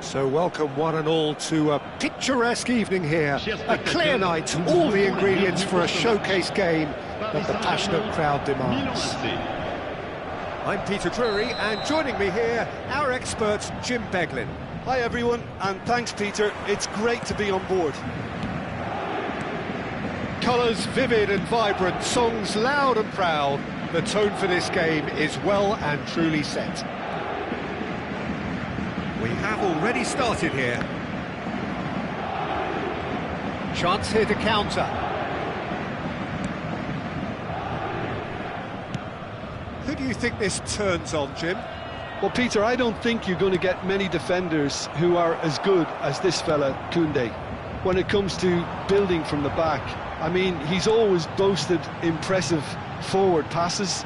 So welcome one and all to a picturesque evening here, a clear night, all the ingredients for a showcase game that the passionate crowd demands. I'm Peter Drury, and joining me here, our expert Jim Beglin. Hi everyone, and thanks Peter, it's great to be on board. Colours vivid and vibrant, songs loud and proud, the tone for this game is well and truly set. We have already started here. Chance here to counter. Who do you think this turns on, Jim? Well Peter, I don't think you're going to get many defenders who are as good as this fella, Koundé. When it comes to building from the back, I mean, he's always boasted impressive forward passes,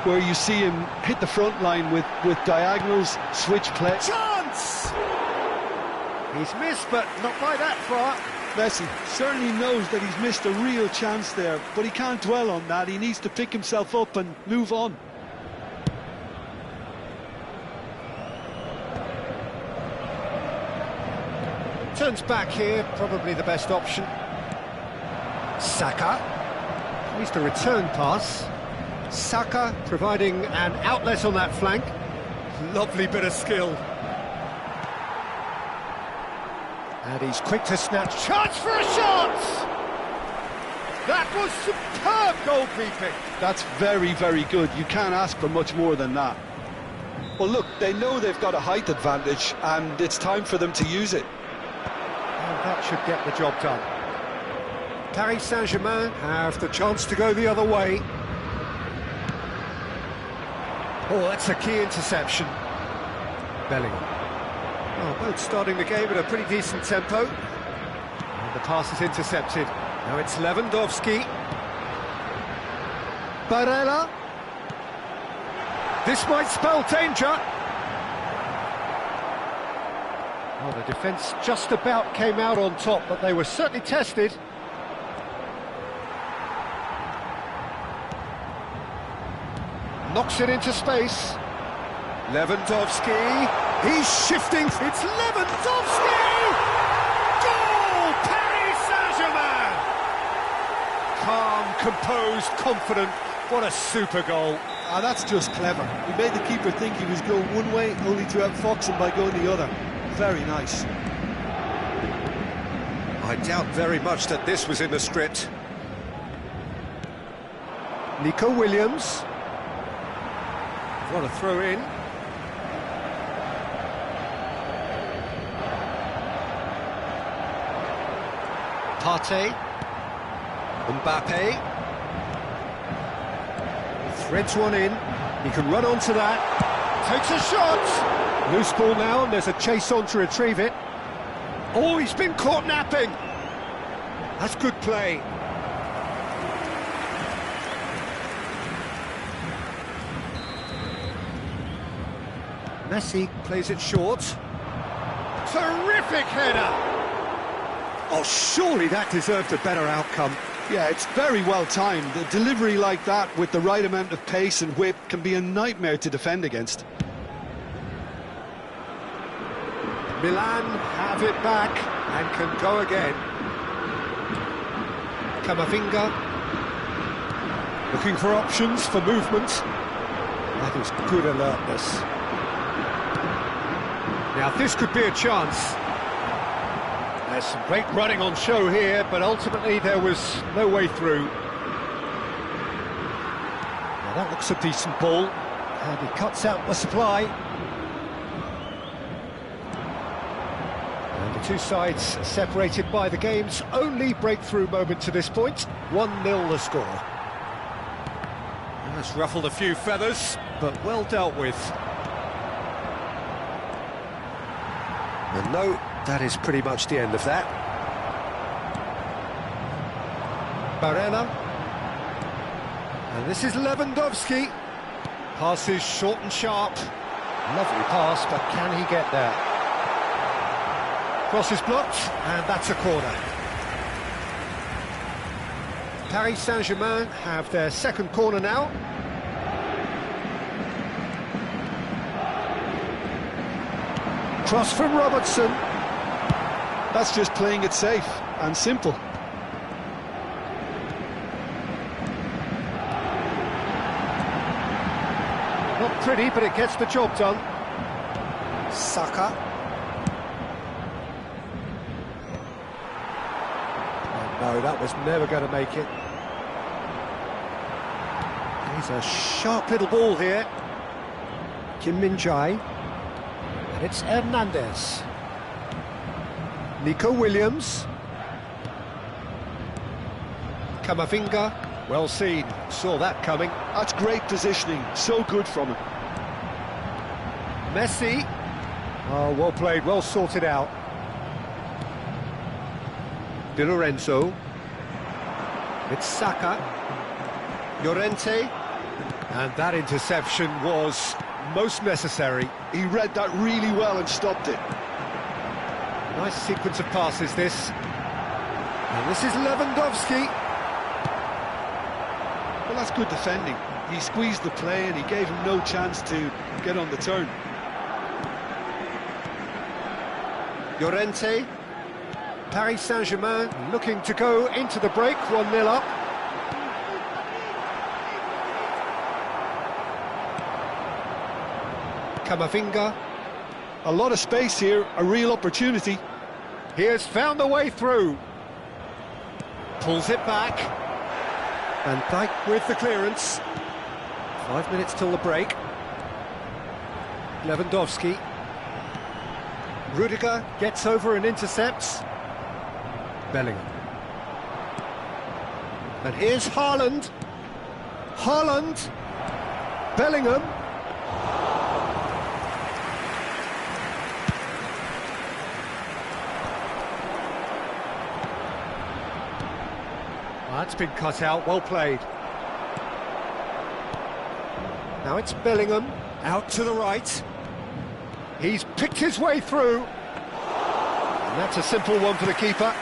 where you see him hit the front line with diagonals, switch play. Chance! He's missed, but not by that far. Messi certainly knows that he's missed a real chance there, but he can't dwell on that. He needs to pick himself up and move on. Turns back here, probably the best option. Saka. Needs to return pass. Saka providing an outlet on that flank. Lovely bit of skill. And he's quick to snatch. Chance for a shot! That was superb goalkeeping. That's very, very good. You can't ask for much more than that. Well, look, they know they've got a height advantage, and it's time for them to use it. And that should get the job done. Paris Saint-Germain have the chance to go the other way. Oh, that's a key interception. Bellingham. Oh, both starting the game at a pretty decent tempo. And the pass is intercepted. Now it's Lewandowski. Barella. This might spell danger. Well, the defence just about came out on top, but they were certainly tested. Knocks it into space. Lewandowski. He's shifting. It's Lewandowski! Goal! Paris Saint-Germain! Calm, composed, confident. What a super goal. And that's just clever. He made the keeper think he was going one way, only to outfox him by going the other. Very nice. I doubt very much that this was in the script. Nico Williams. What a throw in. Partey. Mbappe. Threads one in. He can run onto that. Takes a shot. Loose ball now, and there's a chase on to retrieve it. Oh, he's been caught napping. That's good play. Messi plays it short. Terrific header! Oh, surely that deserved a better outcome. Yeah, it's very well timed. A delivery like that with the right amount of pace and whip can be a nightmare to defend against. Milan have it back and can go again. Camavinga looking for options for movement. That is good alertness. Now this could be a chance. There's some great running on show here, but ultimately there was no way through. Now that looks a decent ball, and he cuts out the supply. And the two sides are separated by the game's only breakthrough moment to this point. 1-0 the score. And that's ruffled a few feathers, but well dealt with. And no, that is pretty much the end of that. Barella. And this is Lewandowski. Pass is short and sharp. Lovely pass, but can he get there? Cross is blocked, and that's a corner. Paris Saint-Germain have their second corner now. Cross from Robertson. That's just playing it safe and simple. Not pretty, but it gets the job done. Saka. Oh, no, that was never going to make it. He's a sharp little ball here. Kim Min-jae. And it's Hernandez. Nico Williams. Camavinga. Well seen. Saw that coming. That's great positioning. So good from him. Messi. Oh, well played, well sorted out. Di Lorenzo. It's Saka. Llorente. And that interception was most necessary. He read that really well and stopped it. Nice sequence of passes, this. And this is Lewandowski. Well, that's good defending. He squeezed the play and he gave him no chance to get on the turn. Llorente. Paris Saint-Germain looking to go into the break, 1-0 up. Camavinga. A lot of space here, a real opportunity. He has found a way through. Pulls it back. Van Dijk with the clearance. 5 minutes till the break. Lewandowski. Rudiger gets over and intercepts. Bellingham. And here's Haaland. Haaland. Bellingham. That's been cut out, well played. Now it's Bellingham, out to the right. He's picked his way through. And that's a simple one for the keeper.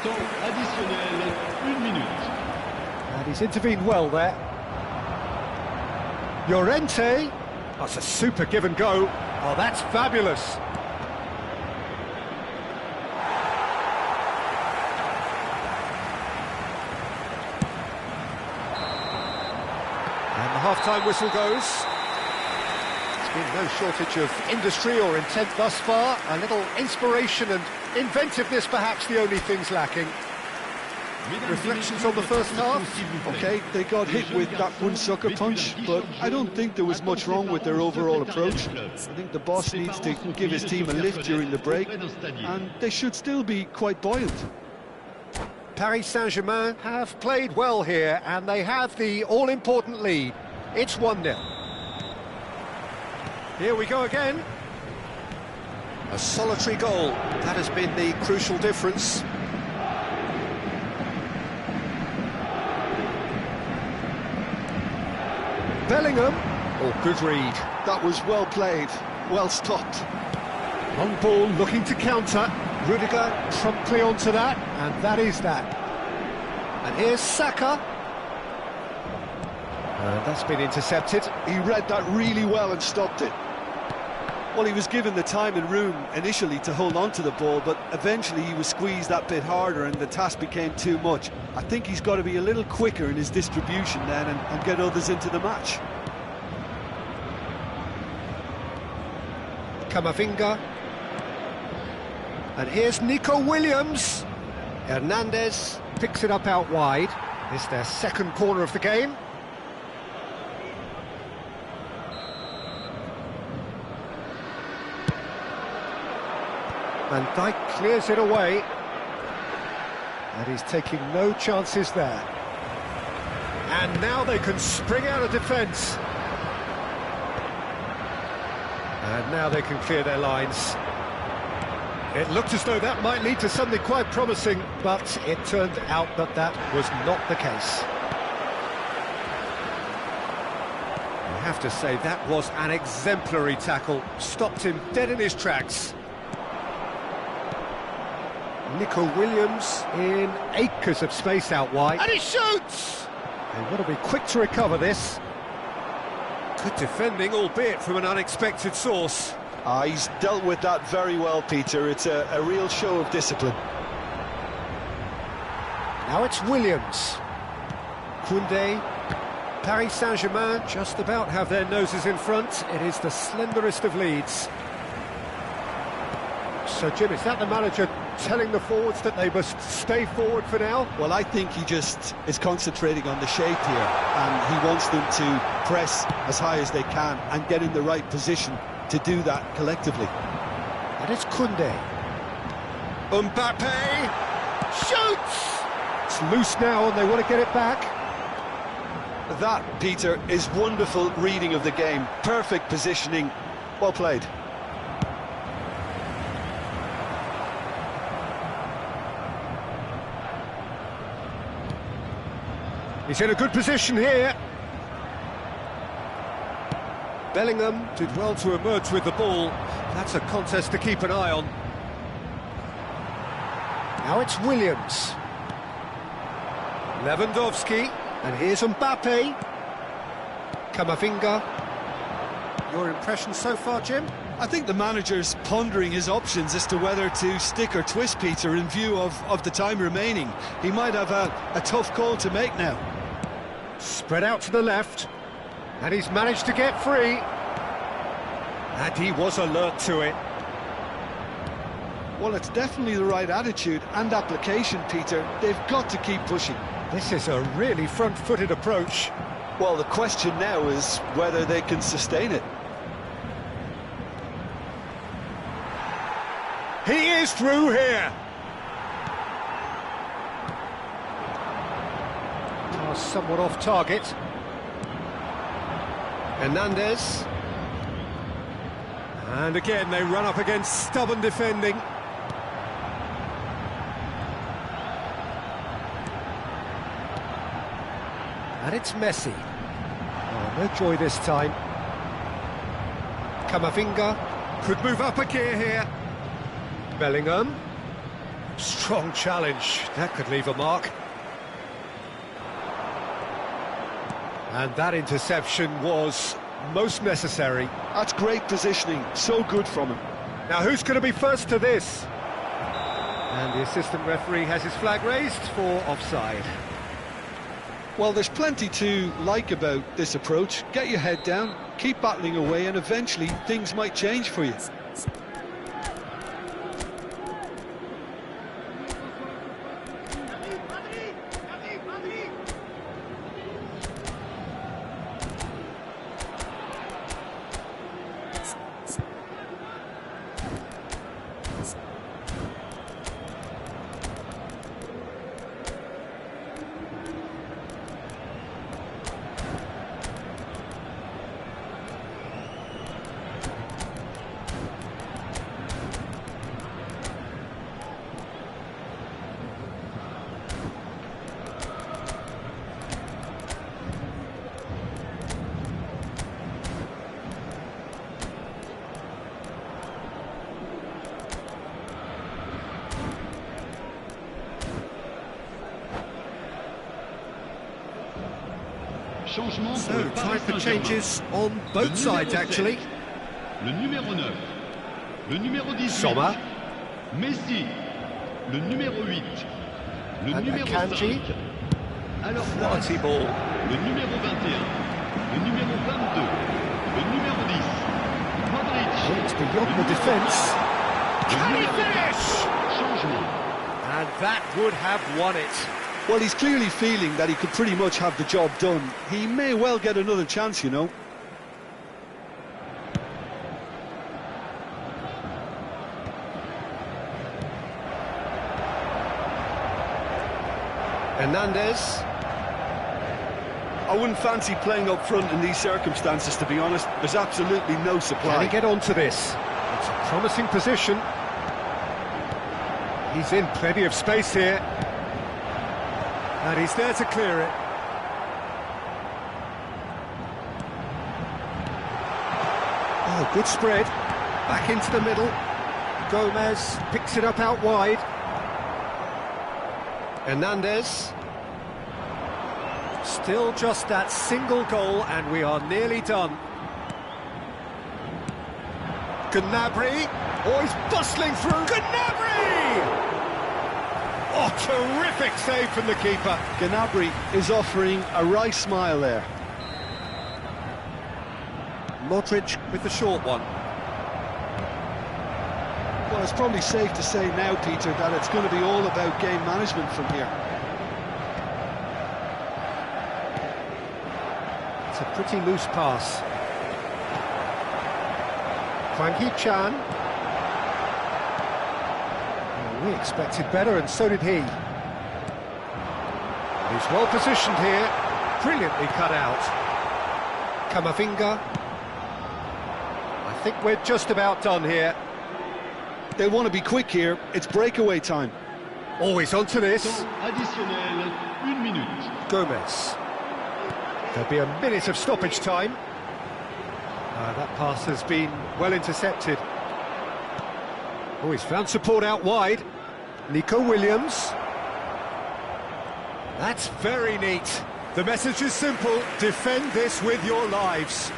Temps additionnel, 1 minute. And he's intervened well there. Llorente. That's a super give and go. Oh, that's fabulous. And the half-time whistle goes. There's been no shortage of industry or intent thus far. A little inspiration and inventiveness, perhaps the only things lacking. Reflections on the first half? Okay, they got hit with that one sucker punch, but I don't think there was much wrong with their overall approach. I think the boss needs to give his team a lift during the break, and they should still be quite buoyant. Paris Saint-Germain have played well here, and they have the all-important lead. It's 1-0. Here we go again. A solitary goal. That has been the crucial difference. Bellingham. Oh, good read. That was well played, well stopped. Long ball looking to counter. Rudiger promptly onto that, and that is that. And here's Saka. And that's been intercepted. He read that really well and stopped it. Well, he was given the time and room initially to hold on to the ball, but eventually he was squeezed that bit harder and the task became too much. I think he's got to be a little quicker in his distribution then and get others into the match. Camavinga. And here's Nico Williams. Hernandez picks it up out wide. It's their second corner of the game. Van Dijk clears it away. And he's taking no chances there. And now they can spring out of defence. And now they can clear their lines. It looked as though that might lead to something quite promising, but it turned out that that was not the case. I have to say, that was an exemplary tackle. Stopped him dead in his tracks. Nico Williams in acres of space out wide. And he shoots! They want to be quick to recover this. Good defending, albeit from an unexpected source. He's dealt with that very well, Peter. It's a real show of discipline. Now it's Williams. Koundé. Paris Saint-Germain just about have their noses in front. It is the slenderest of leads. So, Jim, is that the manager telling the forwards that they must stay forward for now? Well, I think he just is concentrating on the shape here, and he wants them to press as high as they can and get in the right position to do that collectively. And it's Koundé. Mbappe shoots! It's loose now and they want to get it back. That, Peter, is wonderful reading of the game. Perfect positioning. Well played. He's in a good position here. Bellingham did well to emerge with the ball. That's a contest to keep an eye on. Now it's Williams. Lewandowski. And here's Mbappe. Camavinga. Your impression so far, Jim? I think the manager's pondering his options as to whether to stick or twist, Peter, in view of the time remaining. He might have a tough call to make now. Spread out to the left. And he's managed to get free. And he was alert to it. Well, it's definitely the right attitude and application, Peter. They've got to keep pushing. This is a really front-footed approach. Well, the question now is whether they can sustain it. He is through here. Pass somewhat off target. Hernandez. And again, they run up against stubborn defending. And it's Messi. Oh, no joy this time. Camavinga could move up a gear here. Bellingham. Strong challenge. That could leave a mark. And that interception was most necessary. That's great positioning. So good from him. Now, who's going to be first to this? And the assistant referee has his flag raised for offside. Well, there's plenty to like about this approach. Get your head down, keep battling away, and eventually things might change for you. So, time for changes on both sides, actually. Le numéro 9. Le numéro 18. Sommer. Messi. Le numéro 8. Le And numéro Akanji. 5. Alors Quality ball. le numéro 21. Le numéro 22. Le numéro 10. Modric. It's beyond the defence. Le Can he numéro finish? 4. Changement. And that would have won it. Well, he's clearly feeling that he could pretty much have the job done. He may well get another chance, you know. Hernandez. I wouldn't fancy playing up front in these circumstances, to be honest. There's absolutely no supply. Can he get onto this? It's a promising position. He's in plenty of space here. And he's there to clear it. Oh, good spread. Back into the middle. Gomez picks it up out wide. Hernandez. Still just that single goal and we are nearly done. Gnabry. Oh, he's bustling through. Gnabry! Oh, terrific save from the keeper. Gnabry is offering a wry smile there. Modric with the short one. Well, it's probably safe to say now, Peter, that it's going to be all about game management from here. It's a pretty loose pass. Frankie Chan. Oh, we expected better, and so did he. He's well positioned here. Brilliantly cut out. Camavinga. I think we're just about done here. They want to be quick here. It's breakaway time. Always onto this. Temps additionnel, 1 minute. Gomez. There'll be a minute of stoppage time. That pass has been well intercepted. Oh, he's found support out wide. Nico Williams. That's very neat. The message is simple: defend this with your lives.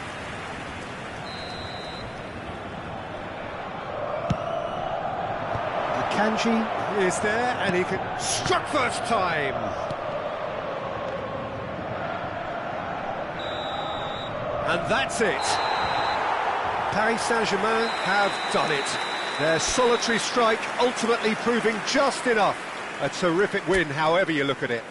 Kanji is there, and he can struck first time. And that's it. Paris Saint-Germain have done it. Their solitary strike ultimately proving just enough. A terrific win, however you look at it.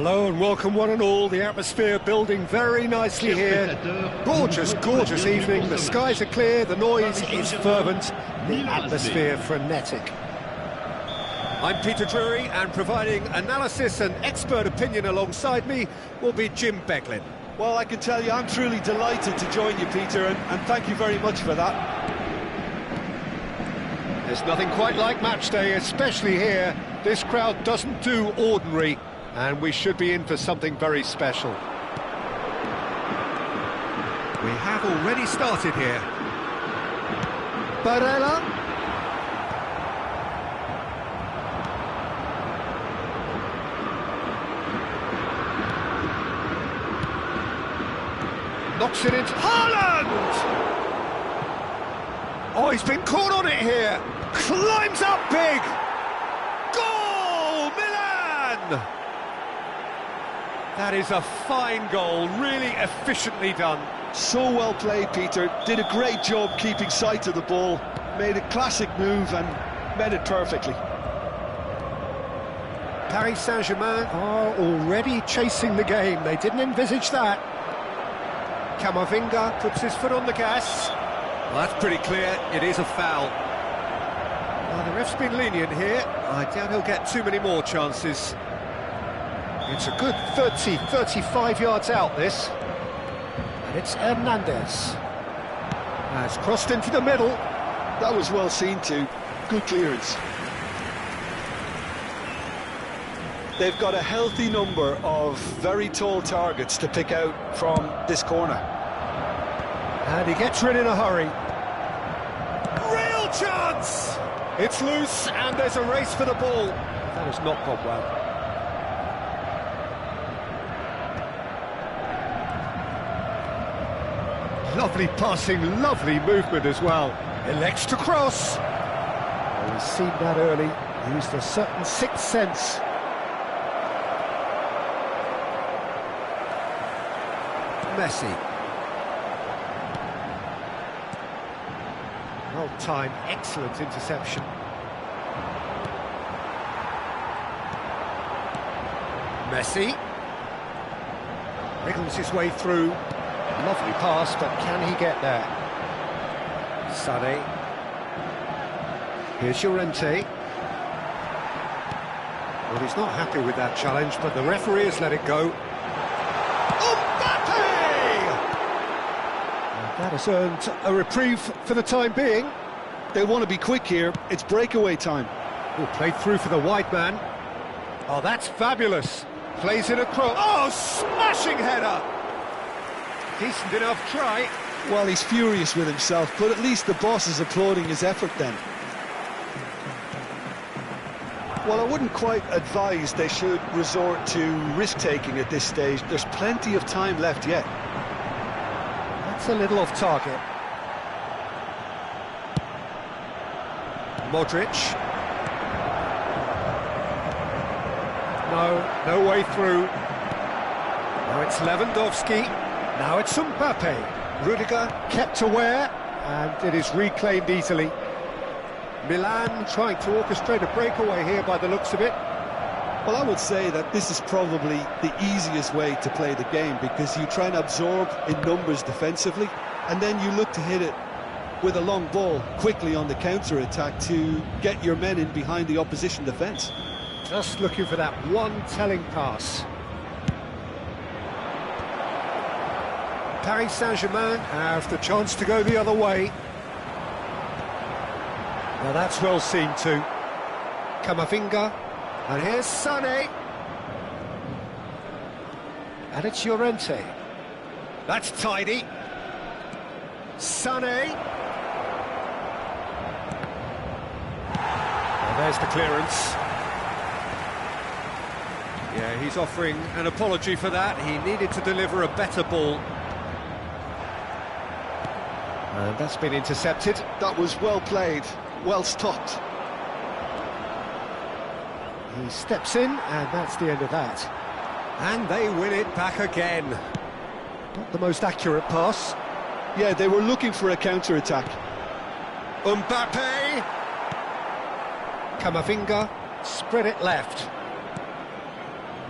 Hello and welcome one and all. The atmosphere building very nicely here. Gorgeous, gorgeous evening. The skies are clear, the noise is fervent, the atmosphere frenetic. I'm Peter Drury, and providing analysis and expert opinion alongside me will be Jim Beglin. Well, I can tell you I'm truly delighted to join you, Peter, and thank you very much for that. There's nothing quite like match day, especially here. This crowd doesn't do ordinary, and we should be in for something very special. We have already started here. Barella. Knocks it into Haaland! Oh, he's been caught on it here. Climbs up big. Goal, Milan! That is a fine goal, really efficiently done. So well played, Peter. Did a great job keeping sight of the ball. Made a classic move and met it perfectly. Paris Saint-Germain are already chasing the game. They didn't envisage that. Camavinga puts his foot on the gas. Well, that's pretty clear. It is a foul. Well, the ref's been lenient here. I doubt he'll get too many more chances. It's a good 30, 35 yards out, this. And it's Hernandez. It's crossed into the middle. That was well seen too. Good clearance. They've got a healthy number of very tall targets to pick out from this corner. And he gets rid in a hurry. Real chance! It's loose and there's a race for the ball. That has not gone well. Lovely passing, lovely movement as well. Elects to cross. Well, we've seen that early. Used a certain sixth sense. Messi. Well timed, excellent interception. Messi. Wriggles his way through. Lovely pass, but can he get there? Sané. Here's Llorente. Well, he's not happy with that challenge, but the referee has let it go. That has earned a reprieve for the time being. They want to be quick here. It's breakaway time. Oh, played through for the wide man. Oh, that's fabulous. Plays it across. Oh, smashing header. Decent enough try. Well, he's furious with himself, but at least the boss is applauding his effort then. Well, I wouldn't quite advise they should resort to risk-taking at this stage. There's plenty of time left yet. It's a little off target. Modric. No way through. Now it's Lewandowski. Now it's Mbappe. Rudiger kept aware, and it is reclaimed easily. Milan trying to orchestrate a breakaway here by the looks of it. Well, I would say that this is probably the easiest way to play the game, because you try and absorb in numbers defensively, and then you look to hit it with a long ball quickly on the counter-attack to get your men in behind the opposition defence. Just looking for that one telling pass. Paris Saint-Germain have the chance to go the other way. Now that's well seen too. Camavinga. And here's Sané. And it's Llorente. That's tidy. Sané. And there's the clearance. Yeah, he's offering an apology for that. He needed to deliver a better ball. And that's been intercepted. That was well played, well stopped. He steps in, and that's the end of that. And they win it back again. Not the most accurate pass. Yeah, they were looking for a counter-attack. Mbappe! Camavinga, spread it left.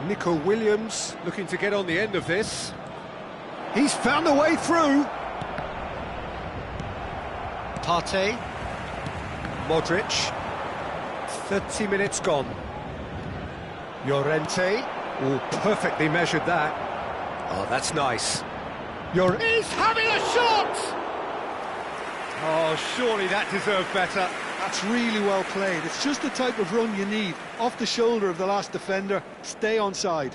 Nico Williams looking to get on the end of this. He's found a way through. Partey. Modric. 30 minutes gone. Llorente. Oh, perfectly measured that. Oh, that's nice. He's having a shot! Oh, surely that deserved better. That's really well played. It's just the type of run you need. Off the shoulder of the last defender, stay onside.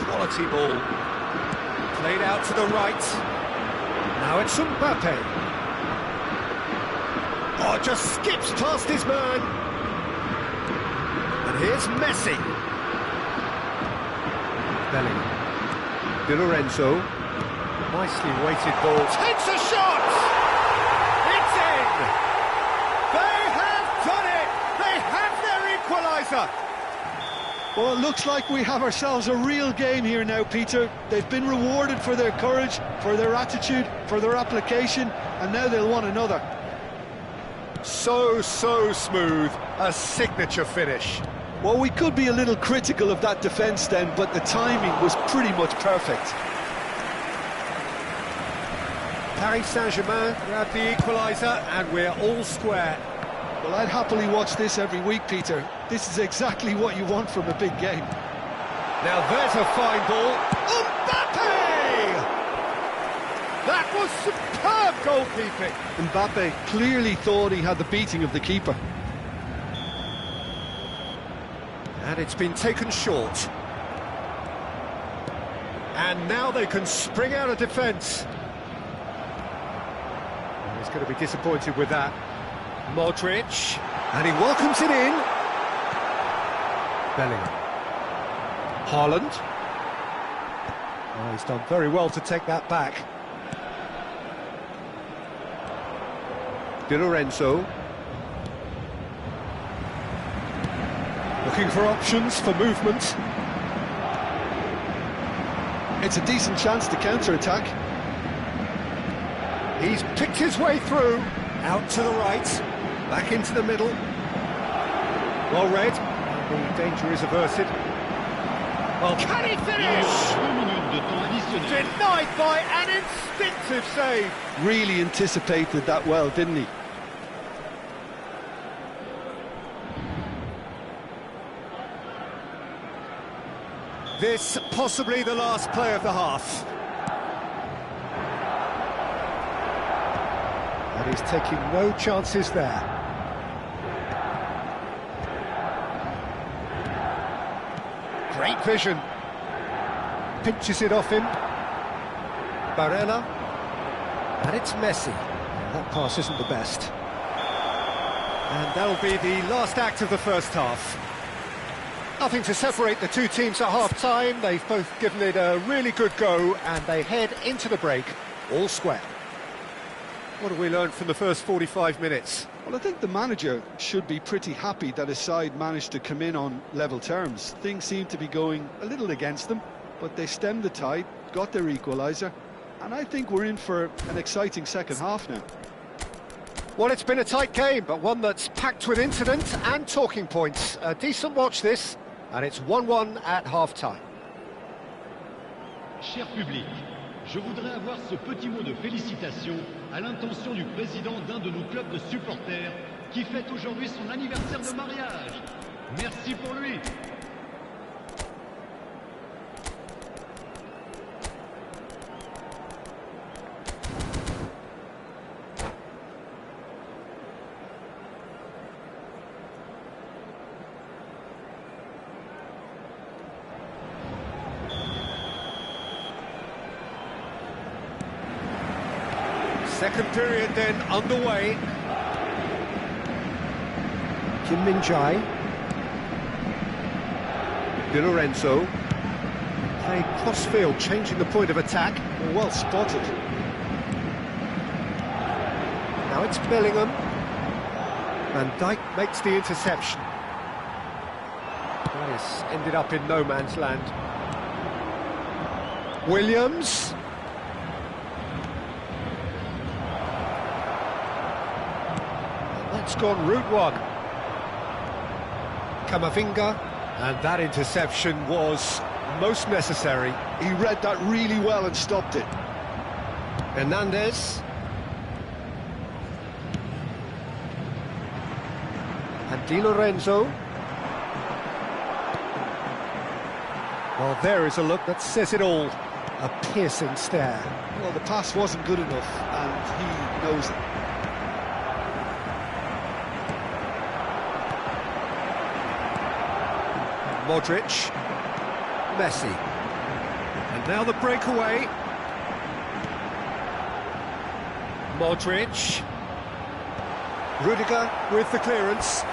Quality ball. Played out to the right. Now it's Mbappe. Oh, just skips past his man. And here's Messi. Bellingham. Di Lorenzo. Nicely weighted ball. Takes a shot! It's in! They have done it! They have their equaliser! Well, it looks like we have ourselves a real game here now, Peter. They've been rewarded for their courage, for their attitude, for their application, and now they'll want another. So smooth. A signature finish. Well, we could be a little critical of that defence then, but the timing was pretty much perfect. Paris Saint-Germain grab the equaliser, and we're all square. Well, I'd happily watch this every week, Peter. This is exactly what you want from a big game. Now there's a fine ball. Mbappe! That was superb goalkeeping. Mbappe clearly thought he had the beating of the keeper. And it's been taken short. And now they can spring out of defence. He's going to be disappointed with that. Modric, and he welcomes it in. Bellingham. Haaland. Oh, he's done very well to take that back. Di Lorenzo. Looking for options for movement. It's a decent chance to counter-attack. He's picked his way through. Out to the right. Back into the middle. Well read. And the danger is averted. Well, can he finish? Denied by an instinctive save. Really anticipated that well, didn't he? This possibly the last play of the half. And he's taking no chances there. Great vision. Pinches it off him. Barella. And it's Messi. That pass isn't the best. And that'll be the last act of the first half. Nothing to separate the two teams at half-time. They've both given it a really good go, and they head into the break all square. What have we learned from the first 45 minutes? Well, I think the manager should be pretty happy that his side managed to come in on level terms. Things seem to be going a little against them, but they stemmed the tide, got their equaliser, and I think we're in for an exciting second half now. Well, it's been a tight game, but one that's packed with incidents and talking points. A decent watch this, and it's 1-1 at half-time. Cher public, je voudrais avoir ce petit mot de félicitation à l'intention du président d'un de nos clubs de supporters qui fête aujourd'hui son anniversaire de mariage. Merci pour lui. Second period then underway. Kim Min-jae. Di Lorenzo. Play cross-field, changing the point of attack. Well spotted. Now it's Bellingham. Van Dijk makes the interception. That has ended up in no man's land. Williams. That's gone route one. Camavinga, and that interception was most necessary. He read that really well and stopped it. Hernandez. And Di Lorenzo. Well, there is a look that says it all. A piercing stare. Well, the pass wasn't good enough, and he knows it. Modric. Messi. And now the breakaway. Modric. Rudiger with the clearance.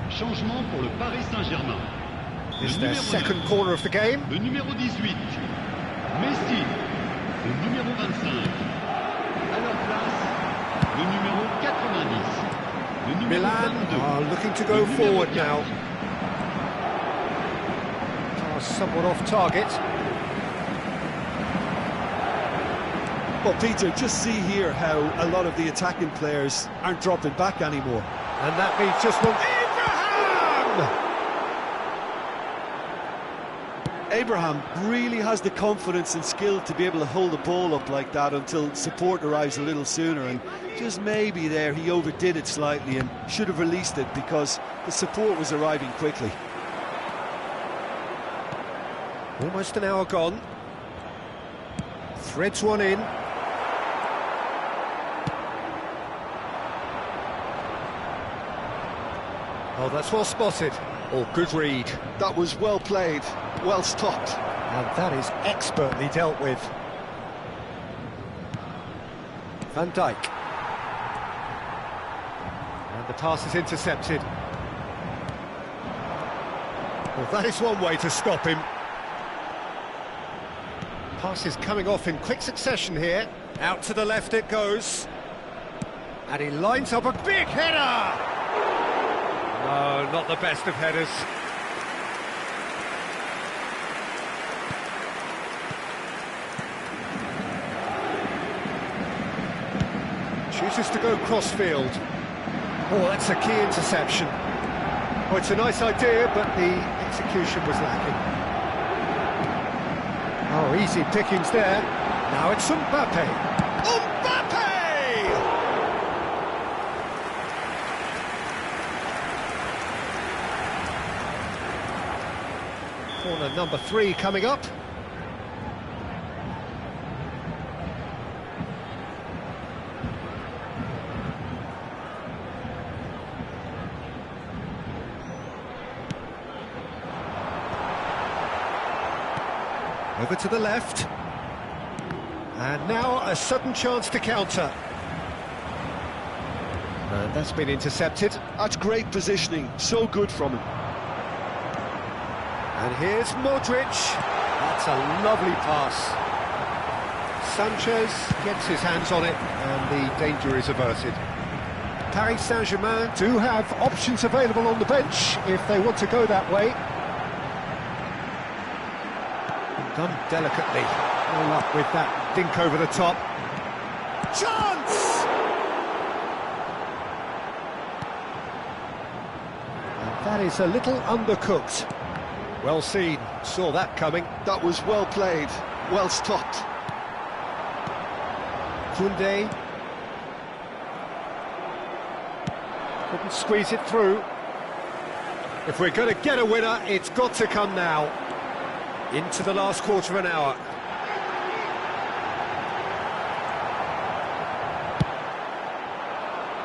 Changement pour le Paris Saint-Germain. Is their second corner of the game. Le numéro 18, Messi. Le numéro 25. À leur place, le numéro 90. Le numéro Milan 22. are looking to go forward now. Somewhat off target. Well, Peter, just see here how a lot of the attacking players aren't dropping back anymore. And that means just one. Abraham really has the confidence and skill to be able to hold the ball up like that until support arrives a little sooner, and just maybe there he overdid it slightly and should have released it because the support was arriving quickly. Almost an hour gone. Threads one in. Oh, that's well spotted. Oh, good read. That was well played, well stopped. And that is expertly dealt with. Van Dijk. And the pass is intercepted. Well, that is one way to stop him. Pass is coming off in quick succession here. Out to the left it goes. And he lines up a big header! No, not the best of headers. Chooses to go cross-field. Oh, that's a key interception. Oh, it's a nice idea, but the execution was lacking. Oh, easy pickings there. Now it's Mbappe. Mbappe! Corner number 3 coming up. Over to the left. And now a sudden chance to counter. And that's been intercepted. That's great positioning, so good from him. And here's Modric. That's a lovely pass. Sanchez gets his hands on it, and the danger is averted. Paris Saint-Germain do have options available on the bench if they want to go that way. Done delicately. No luck with that dink over the top. Chance! And that is a little undercooked. Well seen, saw that coming. That was well played, well stopped. Koundé. Couldn't squeeze it through. If we're going to get a winner, it's got to come now. Into the last quarter of an hour.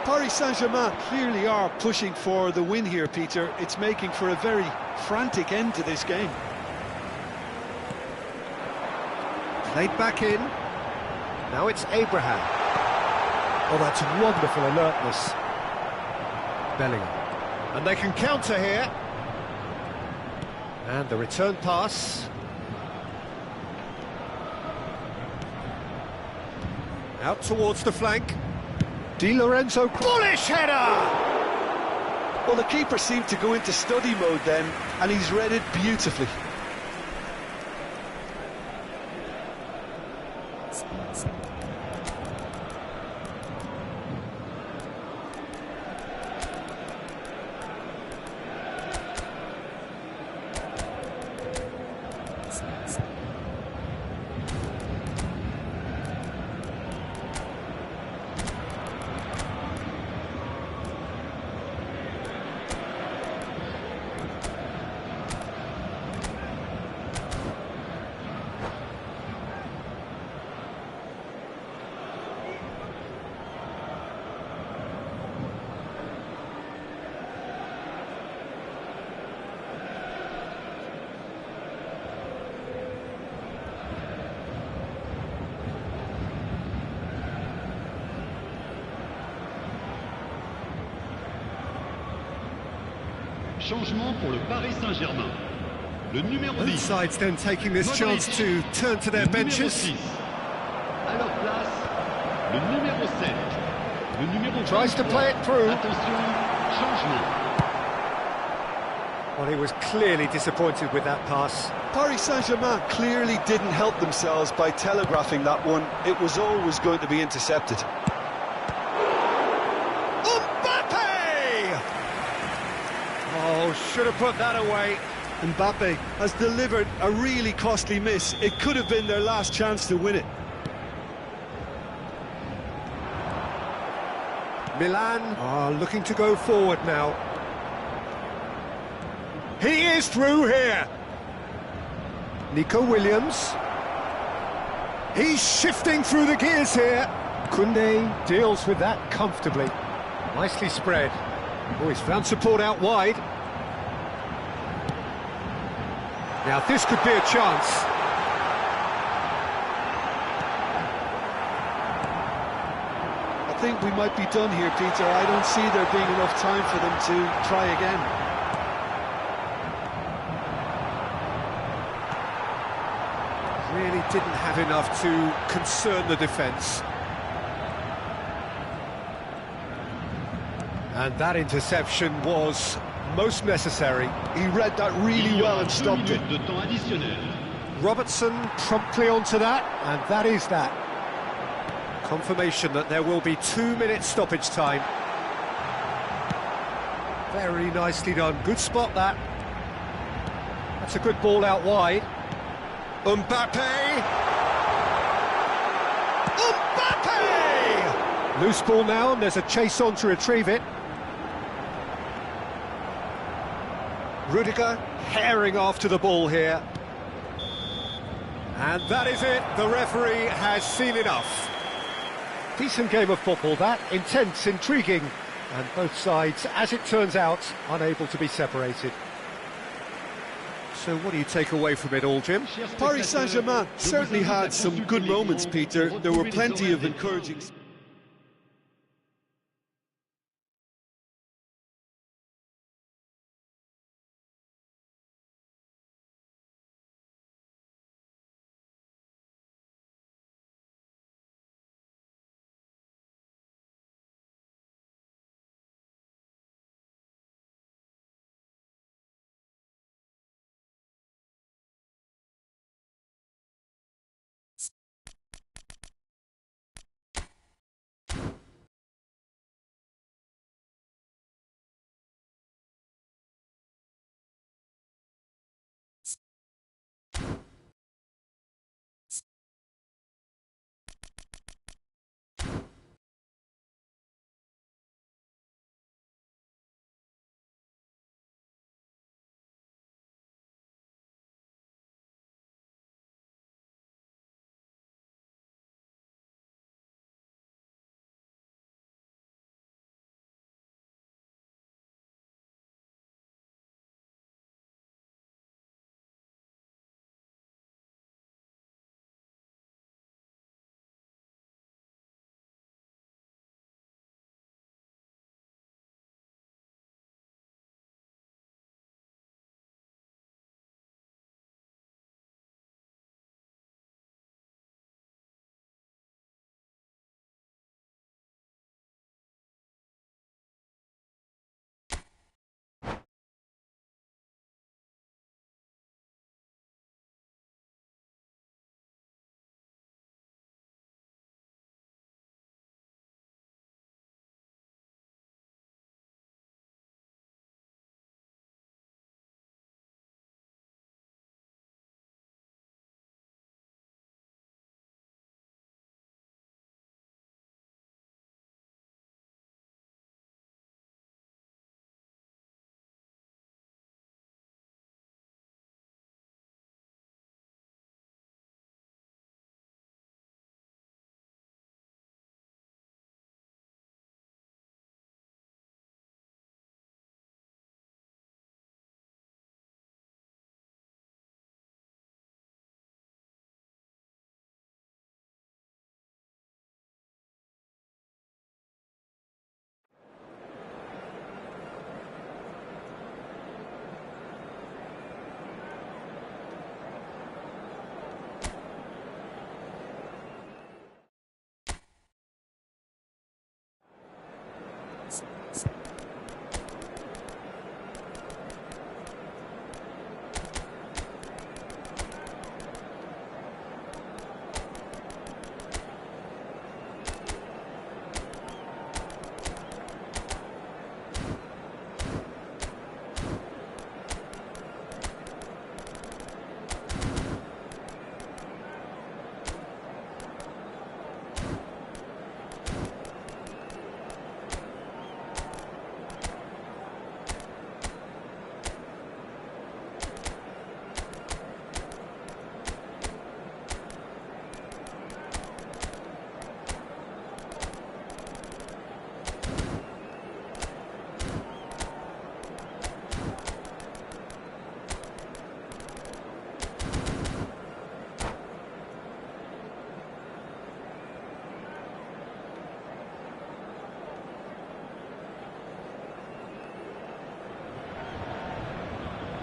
Paris Saint-Germain clearly are pushing for the win here, Peter. It's making for a very frantic end to this game. Played back in. Now it's Abraham. Oh, that's wonderful alertness. Bellingham. And they can counter here. And the return pass. Out towards the flank. Di Lorenzo, bullish header! Well, the keeper seemed to go into study mode then, and he's read it beautifully. Changement pour le Paris Saint-Germain. Le numéro 10. Both sides then taking this chance to turn to their benches. À leur place, le numéro 7. Le numéro 23. Tries to play it through. Attention, changement. Well, he was clearly disappointed with that pass. Paris Saint-Germain clearly didn't help themselves by telegraphing that one. It was always going to be intercepted. Oh, should have put that away. Mbappe has delivered a really costly miss. It could have been their last chance to win it. Milan are looking to go forward now. He is through here. Nico Williams. He's shifting through the gears here. Koundé deals with that comfortably. Nicely spread. Oh, he's found support out wide. Now this could be a chance. I think we might be done here, Peter. I don't see there being enough time for them to try again. Really didn't have enough to concern the defence. And that interception was most necessary. He read that really well and stopped it. De temps additionnel. Robertson promptly onto that, and that is that. Confirmation that there will be 2 minutes stoppage time. Very nicely done. Good spot, that. That's a good ball out wide. Mbappe! Mbappe! Loose ball now, and there's a chase on to retrieve it. Rudiger herring after the ball here. And that is it. The referee has seen enough. Decent game of football, that. Intense, intriguing. And both sides, as it turns out, unable to be separated. So what do you take away from it all, Jim? Paris Saint-Germain certainly had some good moments, Peter. There were plenty of encouraging...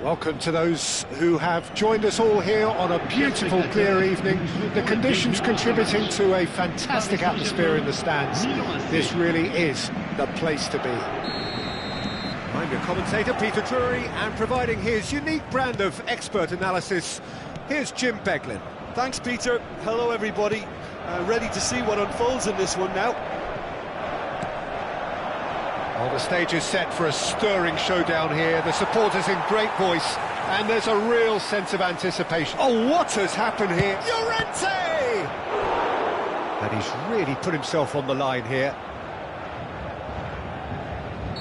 Welcome to those who have joined us all here on a beautiful, clear evening. The conditions contributing to a fantastic atmosphere in the stands. This really is the place to be. I'm your commentator, Peter Drury, and providing his unique brand of expert analysis, here's Jim Beglin. Thanks, Peter. Hello, everybody. Ready to see what unfolds in this one now. Well, the stage is set for a stirring showdown here. The supporters in great voice, and there's a real sense of anticipation. Oh, what has happened here? Llorente! And he's really put himself on the line here.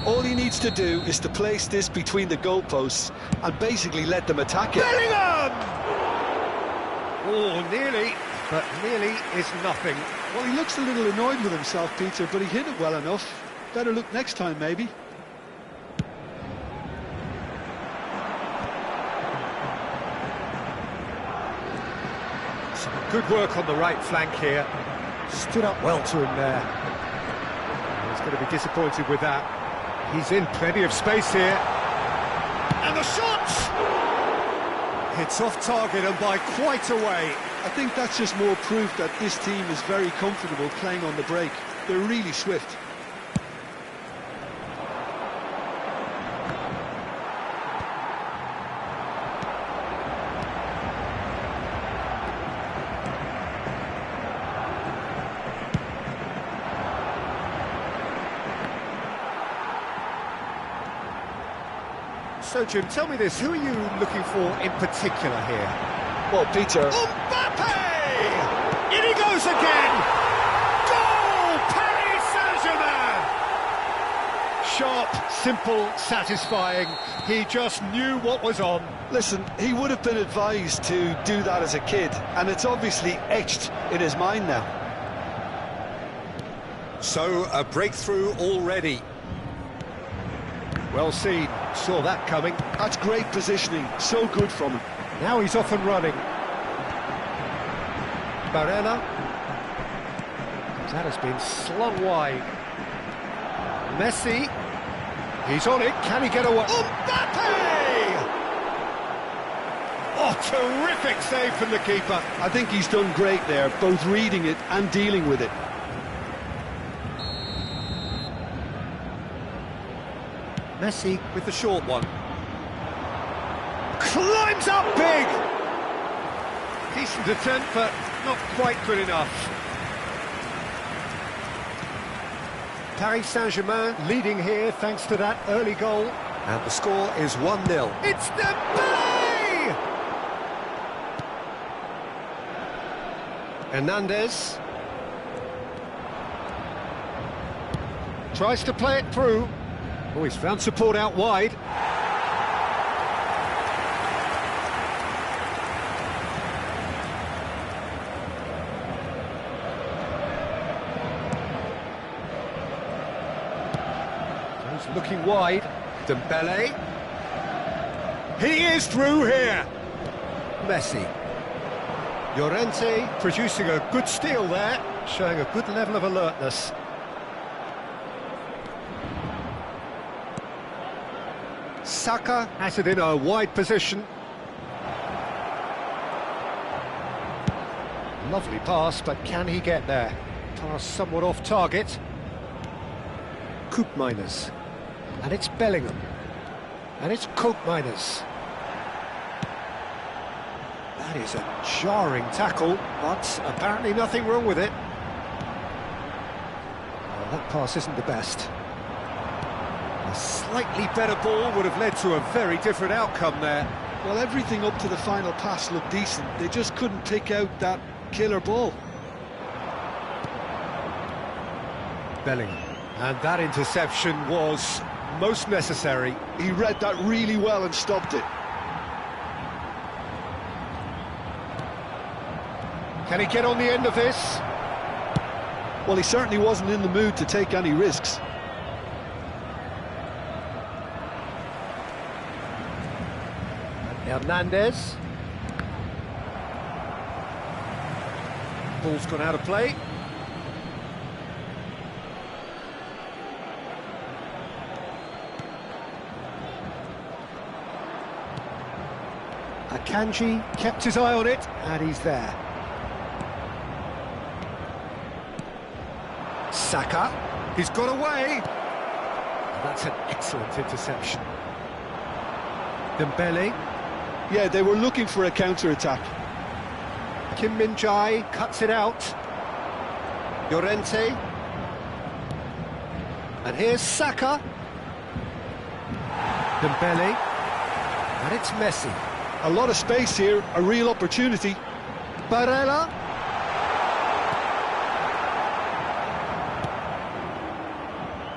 All he needs to do is to place this between the goalposts and basically let them attack it. Bellingham! Oh, nearly, but nearly is nothing. Well, he looks a little annoyed with himself, Peter, but he hit it well enough. Better look next time, maybe. Some good work on the right flank here. Stood up well to him there. He's going to be disappointed with that. He's in plenty of space here. And the shot! It's off target and by quite a way. I think that's just more proof that this team is very comfortable playing on the break. They're really swift. So, Jim, tell me this, who are you looking for in particular here? Well, Peter... Mbappe! In he goes again! Goal! Paris Saint-Germain! Sharp, simple, satisfying. He just knew what was on. Listen, he would have been advised to do that as a kid, and it's obviously etched in his mind now. So, a breakthrough already. Well seen, saw that coming. That's great positioning, so good from him. Now he's off and running. Barella. That has been slung wide. Messi. He's on it, can he get away? Mbappe! Oh, terrific save from the keeper. I think he's done great there, both reading it and dealing with it. Messi with the short one. Climbs up big! Decent attempt, but not quite good enough. Paris Saint-Germain leading here thanks to that early goal. And the score is 1-0. It's Dembele! Hernandez. Tries to play it through. Oh, he's found support out wide. He's looking wide. Dembele. He is through here. Messi. Llorente producing a good steal there, showing a good level of alertness. Saka has it in a wide position. Lovely pass, but can he get there? Pass somewhat off target. Koopmeiners. And it's Bellingham. And it's Koopmeiners. That is a jarring tackle, but apparently nothing wrong with it. Well, that pass isn't the best. A slightly better ball would have led to a very different outcome there. Well, everything up to the final pass looked decent. They just couldn't pick out that killer ball. Bellingham. And that interception was most necessary. He read that really well and stopped it. Can he get on the end of this? Well, he certainly wasn't in the mood to take any risks. Hernandez. Ball's gone out of play. Akanji kept his eye on it, and he's there. Saka, he's got away. That's an excellent interception. Dembele. Yeah, they were looking for a counter-attack. Kim Min-jae cuts it out. Llorente. And here's Saka. Dembele. And it's Messi. A lot of space here, a real opportunity. Barella.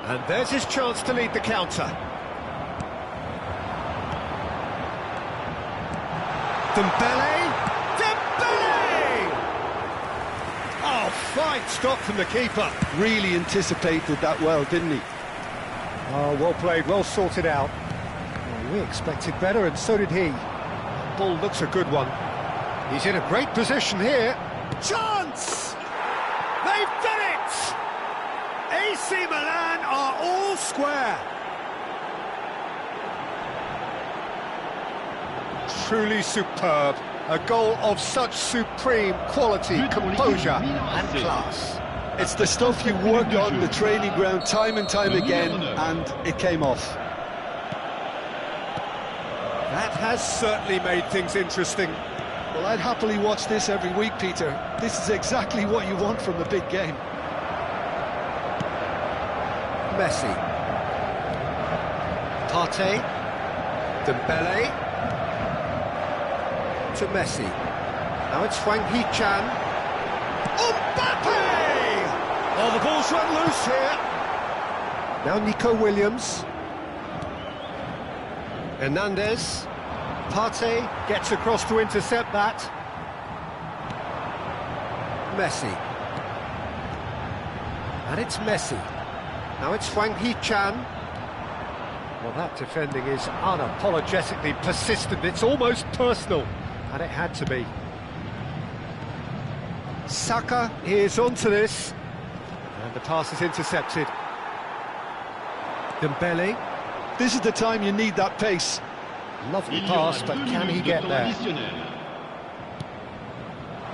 And there's his chance to lead the counter. Dembele! Dembele! Oh, fine stop from the keeper. Really anticipated that well, didn't he? Oh, well played, well sorted out. Well, we expected better, and so did he. The ball looks a good one. He's in a great position here. Chance! They've done it! AC Milan are all square. Truly superb. A goal of such supreme quality, composure and class. It's the stuff you work on the training ground time and time again, and it came off. That has certainly made things interesting. Well, I'd happily watch this every week, Peter. This is exactly what you want from a big game. Messi. Partey. Dembele. To Messi. Now it's Hwang Hee-chan. Mbappe! Oh, the ball's run loose here. Now Nico Williams. Hernandez. Partey gets across to intercept that. Messi. And it's Messi. Now it's Hwang Hee-chan. Well, that defending is unapologetically persistent. It's almost personal. And it had to be. Saka is onto this. And the pass is intercepted. Dembele. This is the time you need that pace. Lovely pass, but can he get there?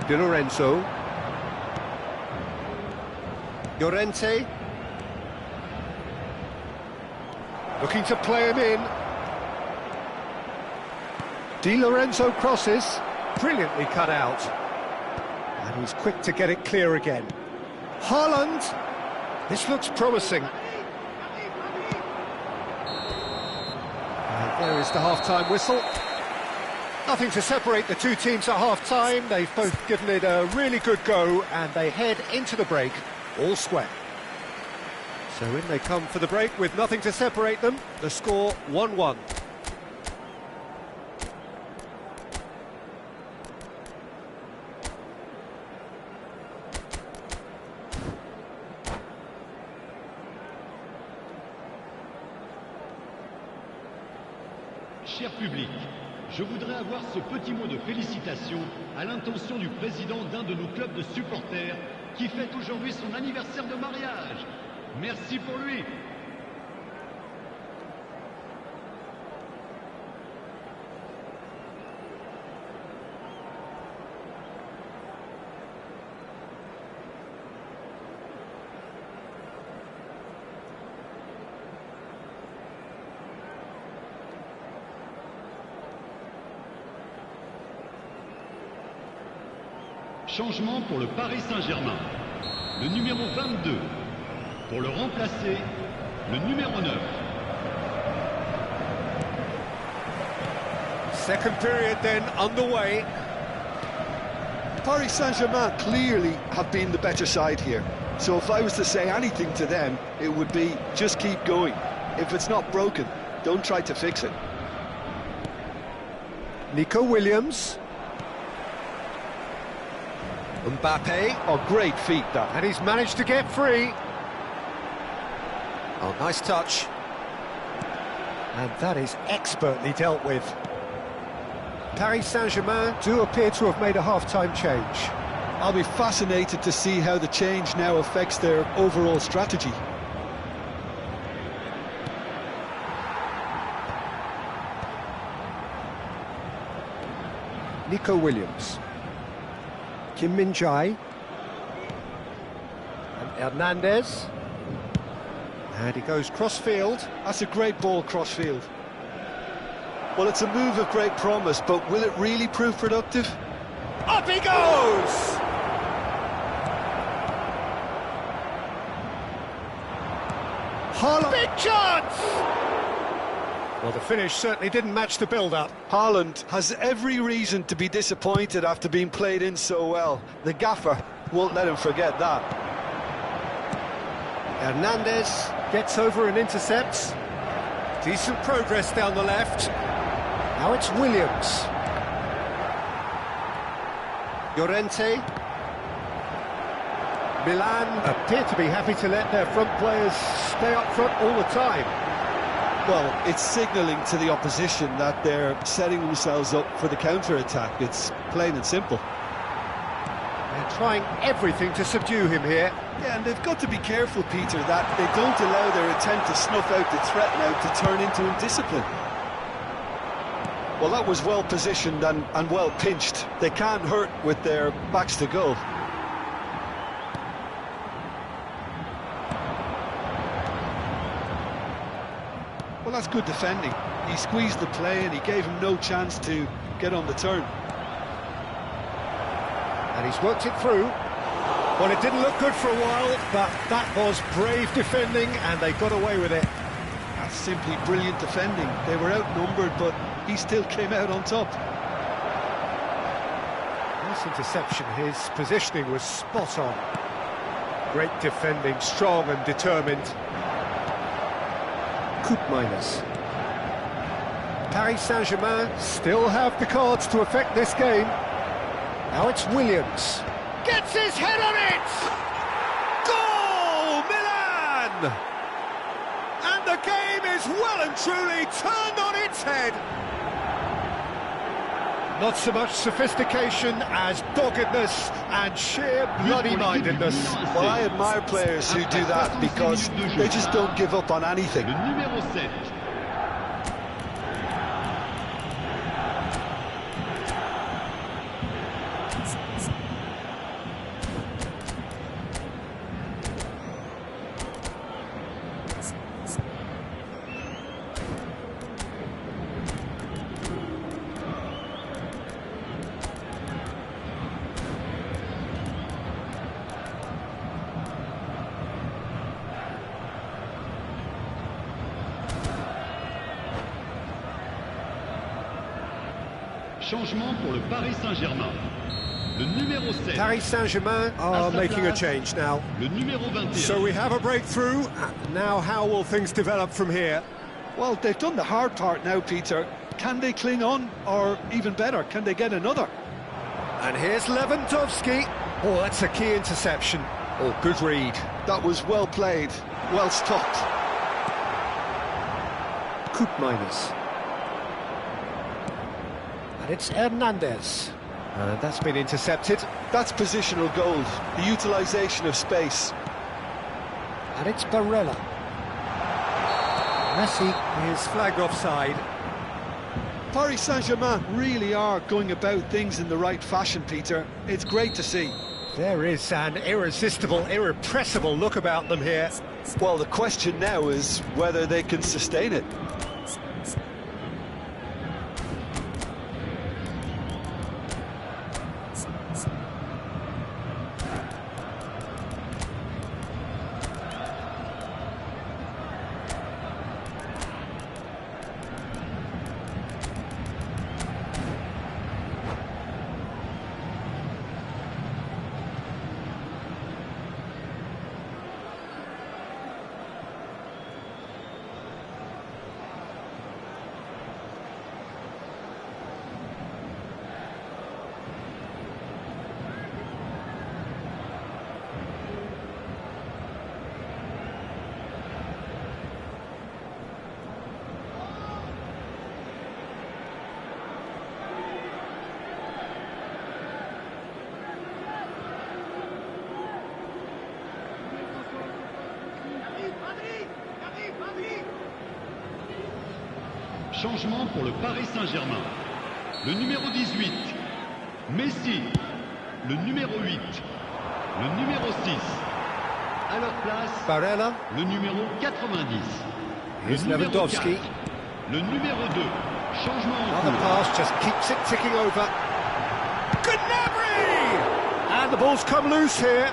Di Lorenzo. Llorente. Looking to play him in. Di Lorenzo crosses. Brilliantly cut out. And he's quick to get it clear again. Haaland. This looks promising. And there is the half-time whistle. Nothing to separate the two teams at half-time. They've both given it a really good go, and they head into the break all square. So in they come for the break with nothing to separate them. The score 1-1. Cher public, je voudrais avoir ce petit mot de félicitation à l'intention du président d'un de nos clubs de supporters qui fête aujourd'hui son anniversaire de mariage. Merci pour lui. Changement pour le Paris Saint-Germain. Le numéro 22. Pour le remplacer, le numéro 9. Second period then underway. Paris Saint-Germain clearly have been the better side here. So if I was to say anything to them, it would be just keep going. If it's not broken, don't try to fix it. Nico Williams. Mbappe. Oh, great feat, that. And he's managed to get free. Oh, nice touch. And that is expertly dealt with. Paris Saint-Germain do appear to have made a half-time change. I'll be fascinated to see how the change now affects their overall strategy. Nico Williams. Kim Min-jae. And Hernandez. And he goes cross-field. That's a great ball cross-field. Well, it's a move of great promise, but will it really prove productive? Up he goes! Haaland. Big chance! Well, the finish certainly didn't match the build-up. Haaland has every reason to be disappointed after being played in so well. The gaffer won't let him forget that. Hernandez gets over and intercepts. Decent progress down the left. Now it's Williams. Llorente. Milan appear to be happy to let their front players stay up front all the time. Well, it's signalling to the opposition that they're setting themselves up for the counter-attack. It's plain and simple. They're trying everything to subdue him here. Yeah, and they've got to be careful, Peter, that they don't allow their attempt to snuff out the threat now to turn into indiscipline. Well, that was well positioned and well pinched. They can't hurt with their backs to goal. Well, that's good defending. He squeezed the play and he gave him no chance to get on the turn. And he's worked it through. Well, it didn't look good for a while, but that was brave defending and they got away with it. That's simply brilliant defending. They were outnumbered, but he still came out on top. Nice interception. His positioning was spot on. Great defending, strong and determined. Minus. Paris Saint-Germain still have the cards to affect this game. Now it's Williams. Gets his head on it! Goal! Milan! And the game is well and truly turned on its head. Not so much sophistication as doggedness and sheer bloody-mindedness. Well, I admire players who do that because they just don't give up on anything. Le numéro 7. Changement pour le Paris Saint-Germain. Le numéro 7. Paris Saint-Germain are making a change now. Le numéro 21. So we have a breakthrough. Now how will things develop from here? Well, they've done the hard part now, Peter. Can they cling on, or even better, can they get another? And here's Lewandowski. Oh, that's a key interception. Oh, good read. That was well played, well stopped. Minus. And it's Hernandez. That's been intercepted. That's positional gold, the utilisation of space. And it's Barella. Messi is flagged offside. Paris Saint-Germain really are going about things in the right fashion, Peter. It's great to see. There is an irresistible, irrepressible look about them here. Well, the question now is whether they can sustain it. Changement pour le Paris Saint-Germain. Le numéro 18. Messi, le numéro 8, le numéro 6. À leur place, Barella. le numéro 90. Here's Le numéro Lewandowski. 4, le numéro 2. Changement en Another cours. pass just keeps it ticking over. Gnabry! And the ball's come loose here.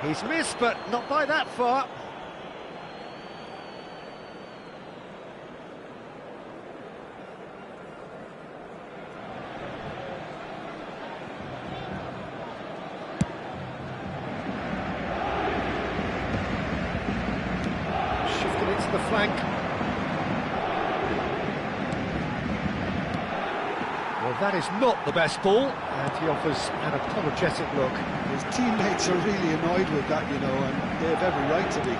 He's missed, but not by that far. Shifting it to the flank. Well, that is not the best ball, and he offers an apologetic look. His teammates are really annoyed with that, you know, and they have every right to be.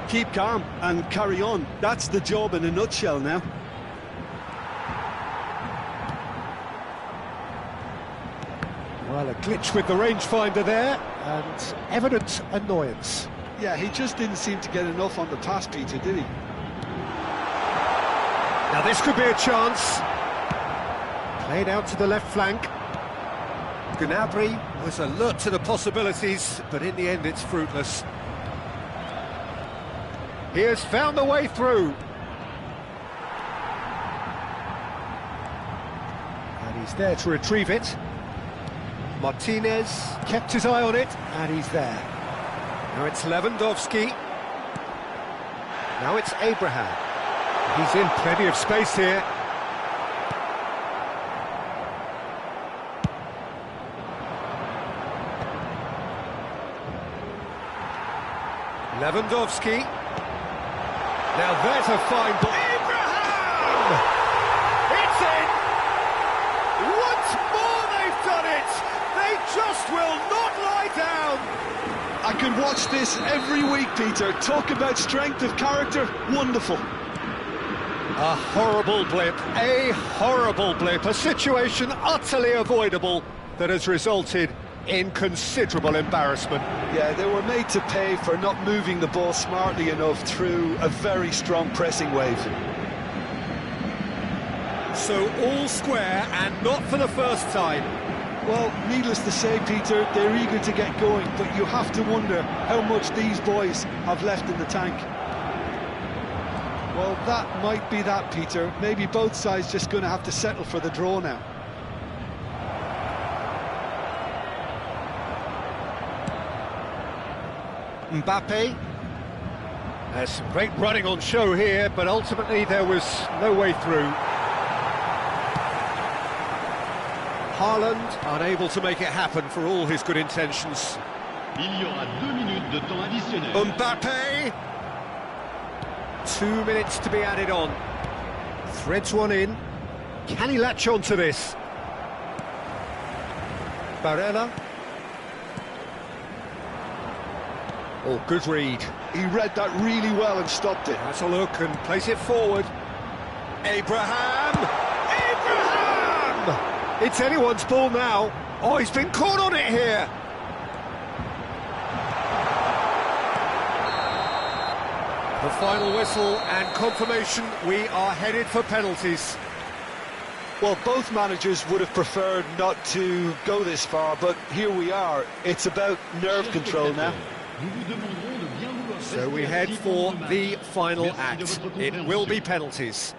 Keep calm and carry on. That's the job in a nutshell now. Well, a glitch with the rangefinder there, and evident annoyance. Yeah, he just didn't seem to get enough on the pass, Peter, did he? Now this could be a chance. Played out to the left flank. Gnabry was alert to the possibilities, but in the end it's fruitless. He has found the way through. And he's there to retrieve it. Martinez kept his eye on it, and he's there. Now it's Lewandowski. Now it's Abraham. He's in plenty of space here. Lewandowski. Now there's a fine ball. Abraham! It's in! Once more they've done it! They just will not lie down! I can watch this every week, Peter. Talk about strength of character. Wonderful. A horrible blip, a situation utterly avoidable that has resulted in considerable embarrassment. Yeah, they were made to pay for not moving the ball smartly enough through a very strong pressing wave. So all square, and not for the first time. Well, needless to say, Peter, they're eager to get going, but you have to wonder how much these boys have left in the tank. Well, that might be that, Peter. Maybe both sides just going to have to settle for the draw now. Mbappe. There's some great running on show here, but ultimately there was no way through. Haaland unable to make it happen for all his good intentions. Il y aura 2 minutes de temps additionnel. Mbappe! 2 minutes to be added on. Threads one in. Can he latch on to this? Barella. Oh, good read. He read that really well and stopped it. That's a look and place it forward. Abraham! Abraham! It's anyone's ball now. Oh, he's been caught on it here. The final whistle and confirmation, we are headed for penalties. Well, both managers would have preferred not to go this far, but here we are. It's about nerve control now. So we head for the final act. It will be penalties.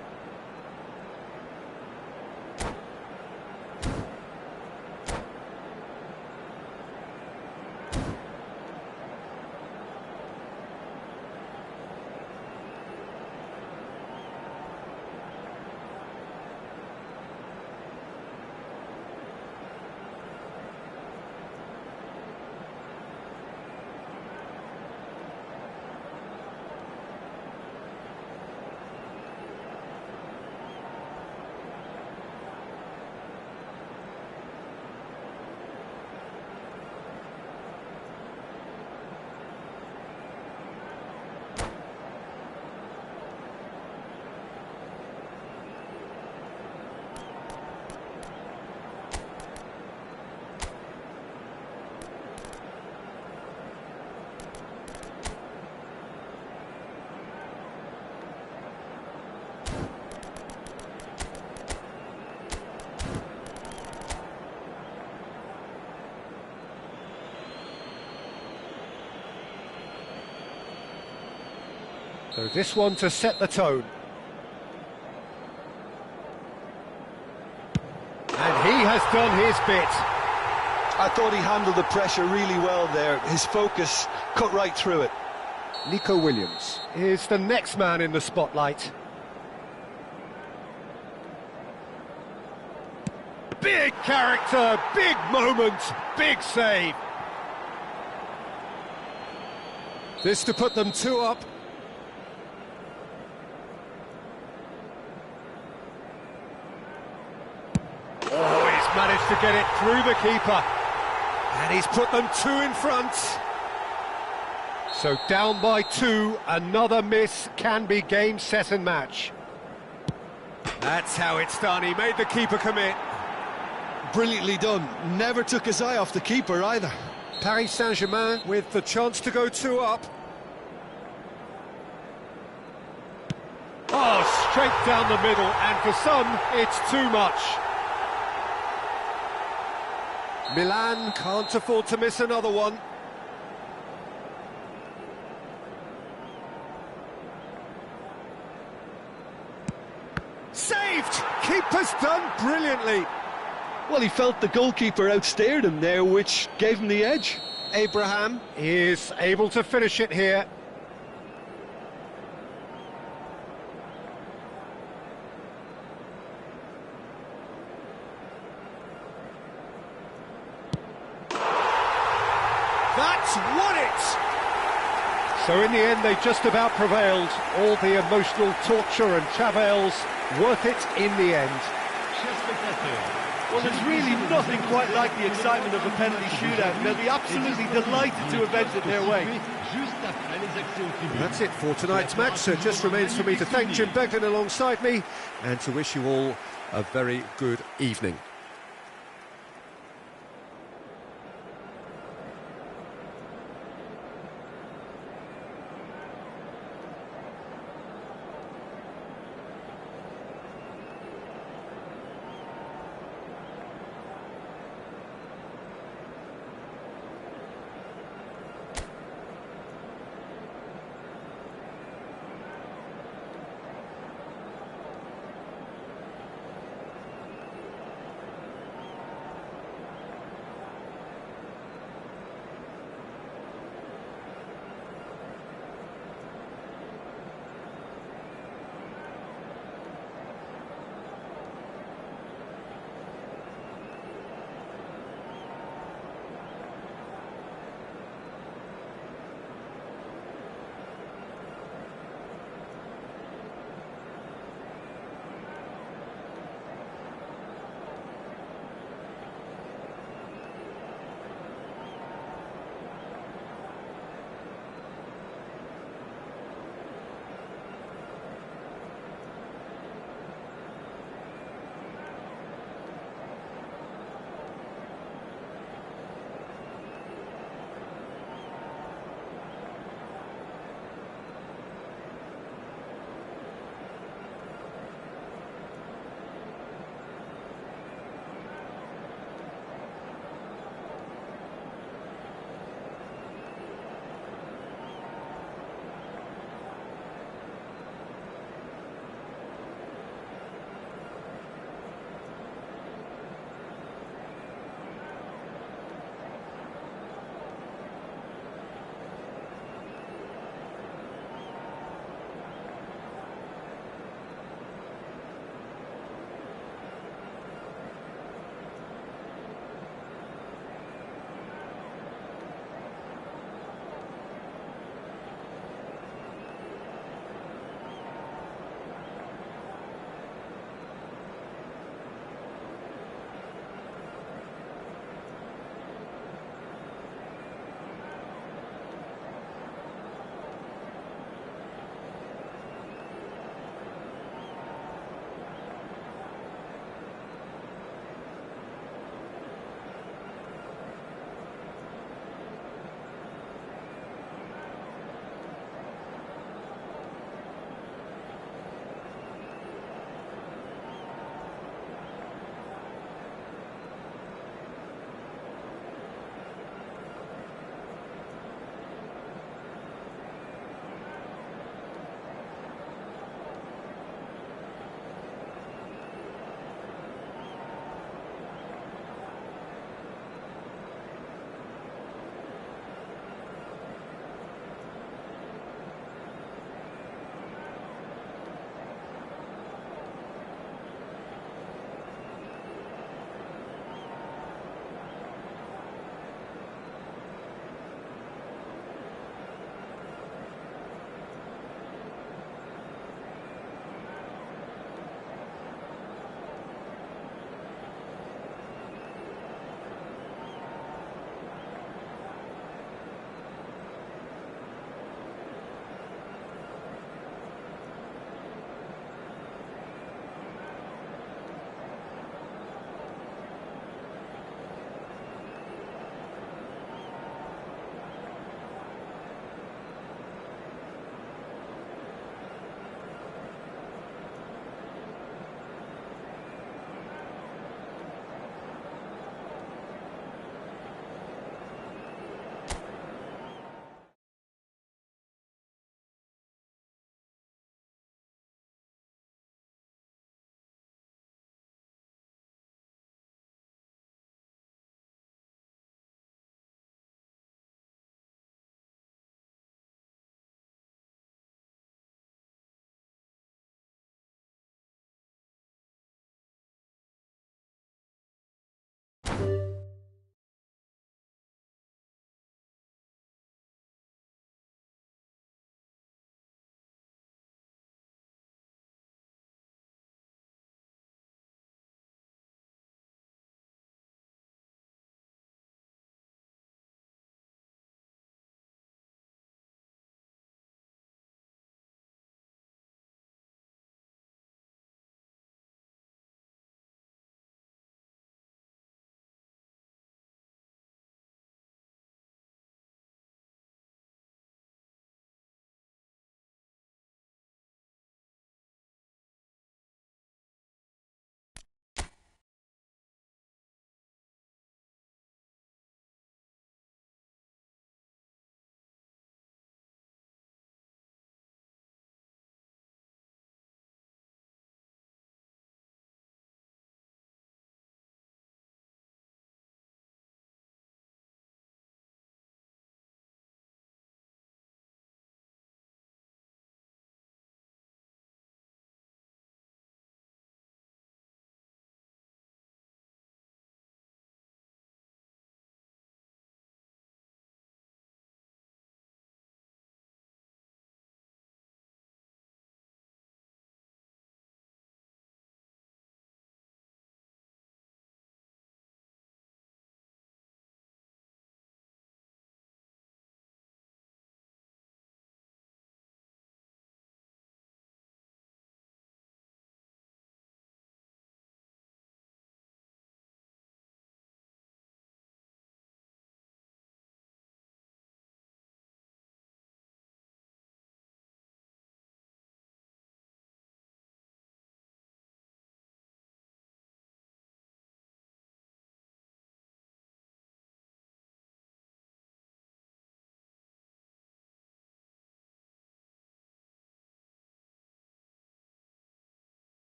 So this one to set the tone. And he has done his bit. I thought he handled the pressure really well there. His focus cut right through it. Nico Williams is the next man in the spotlight. Big character, big moment, big save. This to put them 2 up. Oh, he's managed to get it through the keeper. And he's put them 2 in front. So down by 2, another miss can be game, set and match. That's how it's done, he made the keeper commit. Brilliantly done. Never took his eye off the keeper either. Paris Saint-Germain with the chance to go 2 up. Oh, straight down the middle, and for some, it's too much. Milan can't afford to miss another one. Saved! Keeper's done brilliantly. Well, he felt the goalkeeper outstared him there, which gave him the edge. Abraham is able to finish it here. That's won it! So in the end, they just about prevailed. All the emotional torture and travails, worth it in the end. Well, there's really nothing quite like the excitement of a penalty shootout. They'll be absolutely delighted to have ended their way. That's it for tonight's match, so it just remains for me to thank Jim Beglin alongside me and to wish you all a very good evening.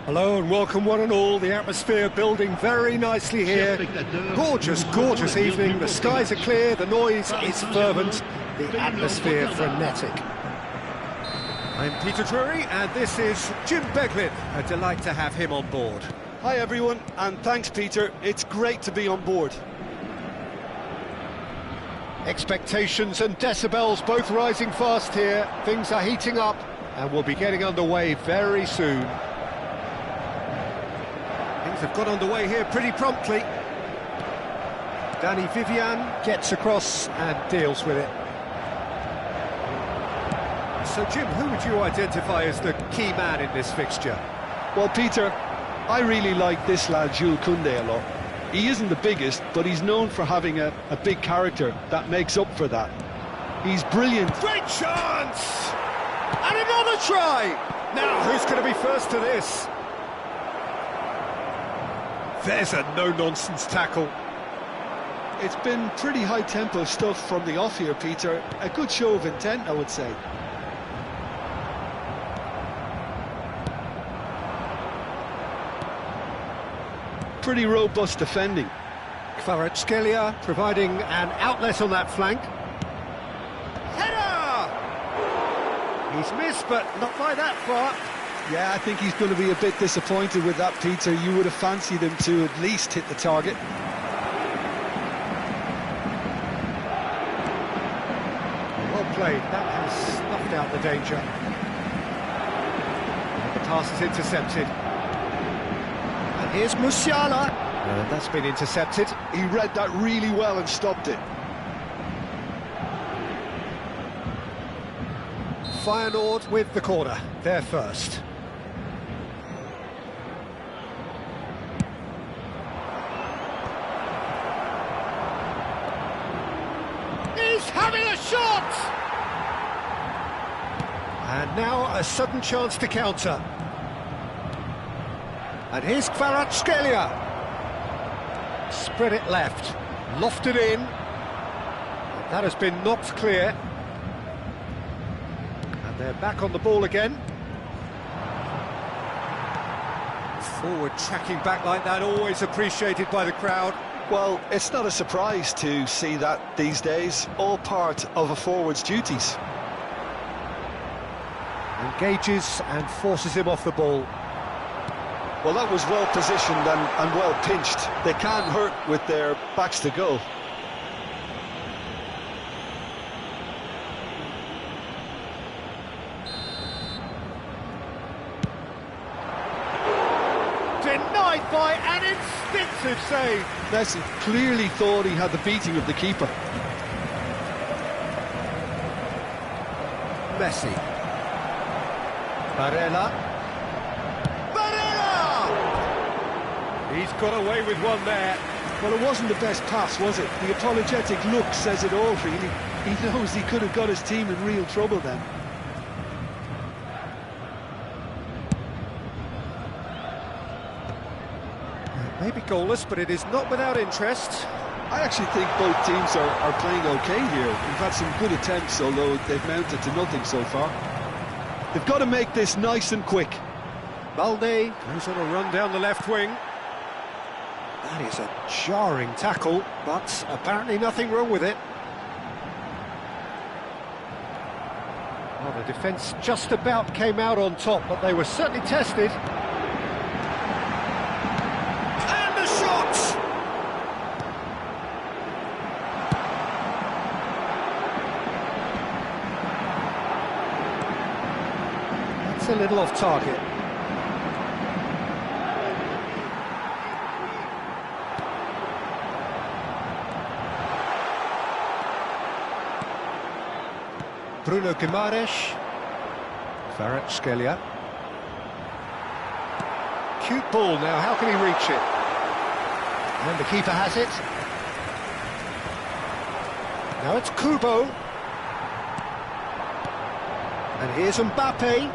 Hello and welcome one and all. The atmosphere building very nicely here. Gorgeous, gorgeous evening. The skies are clear, the noise is fervent, the atmosphere frenetic. I'm Peter Drury and this is Jim Beglin. A delight to have him on board. Hi everyone, and thanks Peter. It's great to be on board. Expectations and decibels both rising fast here. Things are heating up and we'll be getting underway very soon. Things have got underway here pretty promptly. Danny Vivian gets across and deals with it. So Jim, who would you identify as the key man in this fixture? Well Peter, I really like this lad Jules Koundé a lot. He isn't the biggest, but he's known for having a big character that makes up for that. He's brilliant. Great chance! And another try! Now, who's going to be first to this? There's a no-nonsense tackle. It's been pretty high-tempo stuff from the off here, Peter. A good show of intent, I would say. Pretty robust defending. Kvaratskhelia providing an outlet on that flank. Header! He's missed, but not by that far. Yeah, I think he's going to be a bit disappointed with that, Peter. You would have fancied him to at least hit the target. Well played. That has snuffed out the danger. And the pass is intercepted. And here's Musiala. And that's been intercepted. He read that really well and stopped it. Feyenoord with the corner. They're first. He's having a shot! And now a sudden chance to counter. And here's Kvaratskhelia. Spread it left, lofted in. That has been knocked clear. And they're back on the ball again. Forward tracking back like that, always appreciated by the crowd. Well, it's not a surprise to see that these days, all part of a forward's duties. Engages and forces him off the ball. Well, that was well positioned and well pinched. They can't hurt with their backs to goal. Denied by an instinctive save. Messi clearly thought he had the beating of the keeper. Messi. Barella. He's got away with one there. Well, it wasn't the best pass, was it? The apologetic look says it all, really. He knows he could have got his team in real trouble then. Maybe goalless, but it is not without interest. I actually think both teams are playing okay here. We've had some good attempts, although they've mounted to nothing so far. They've got to make this nice and quick. Balde goes on a run down the left wing. That is a jarring tackle, but apparently nothing wrong with it. Well, the defence just about came out on top, but they were certainly tested. And the shot! That's a little off target. Bruno Guimaraes. Kvaratskhelia. Cute ball now, how can he reach it? And the keeper has it. Now it's Kubo. And here's Mbappe.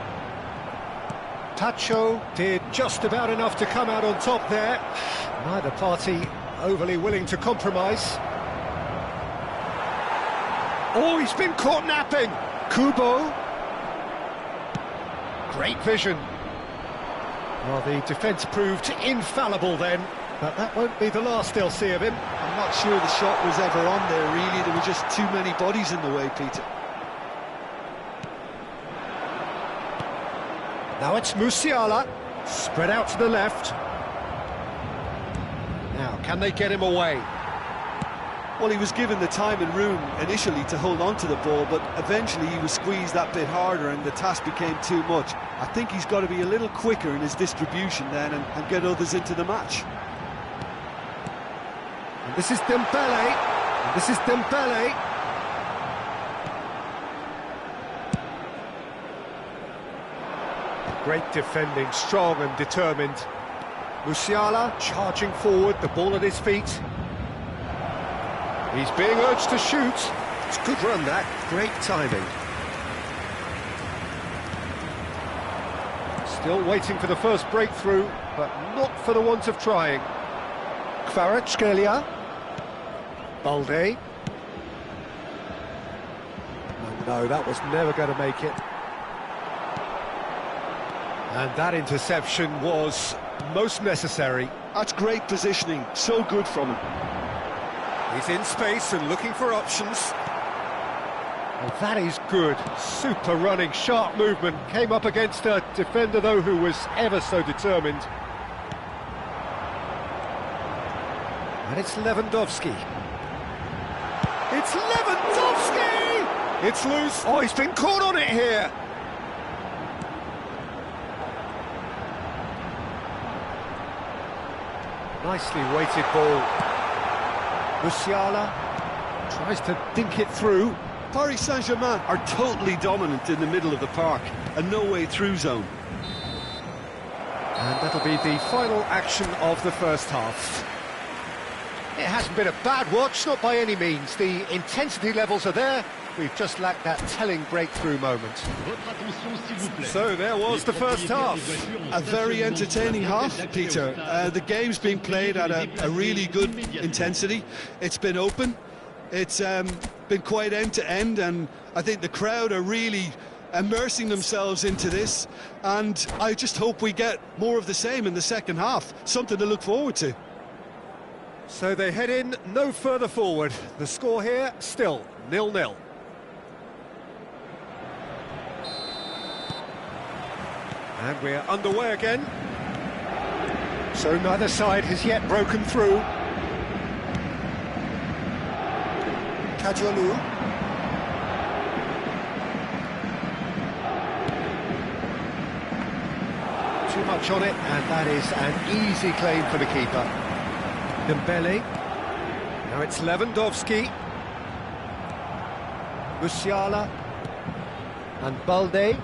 Tacho did just about enough to come out on top there. Neither party overly willing to compromise. Oh, he's been caught napping. Kubo. Great vision. Well, the defence proved infallible then, but that won't be the last they'll see of him. I'm not sure the shot was ever on there, really. There were just too many bodies in the way, Peter. Now it's Musiala, spread out to the left. Now, can they get him away? Well, he was given the time and room initially to hold on to the ball, but eventually he was squeezed that bit harder and the task became too much. I think he's got to be a little quicker in his distribution then and get others into the match. And this is Dembele. And this is Dembele. Great defending, strong and determined. Musiala charging forward, the ball at his feet. He's being urged to shoot. It's a good run, that. Great timing. Still waiting for the first breakthrough, but not for the want of trying. Kvaratskhelia. Balde. Oh, no, that was never going to make it. And that interception was most necessary. That's great positioning, so good from him. He's in space and looking for options. Well, that is good. Super running, sharp movement. Came up against a defender, though, who was ever so determined. And it's Lewandowski. It's Lewandowski! It's loose. Oh, he's been caught on it here. Nicely weighted ball. Musiala tries to dink it through. Paris Saint-Germain are totally dominant in the middle of the park, a no-way-through zone. And that'll be the final action of the first half. It hasn't been a bad watch, not by any means. The intensity levels are there. We've just lacked that telling breakthrough moment. So there was the first half. A very entertaining half, Peter. The game's been played at a really good intensity. It's been open. It's been quite end-to-end, and I think the crowd are really immersing themselves into this, and I just hope we get more of the same in the second half. Something to look forward to. So they head in no further forward. The score here, still 0-0. And we're underway again. So neither side has yet broken through. Kajolu. Too much on it, and that is an easy claim for the keeper. Dembele. Now it's Lewandowski. Musiala. And Balde.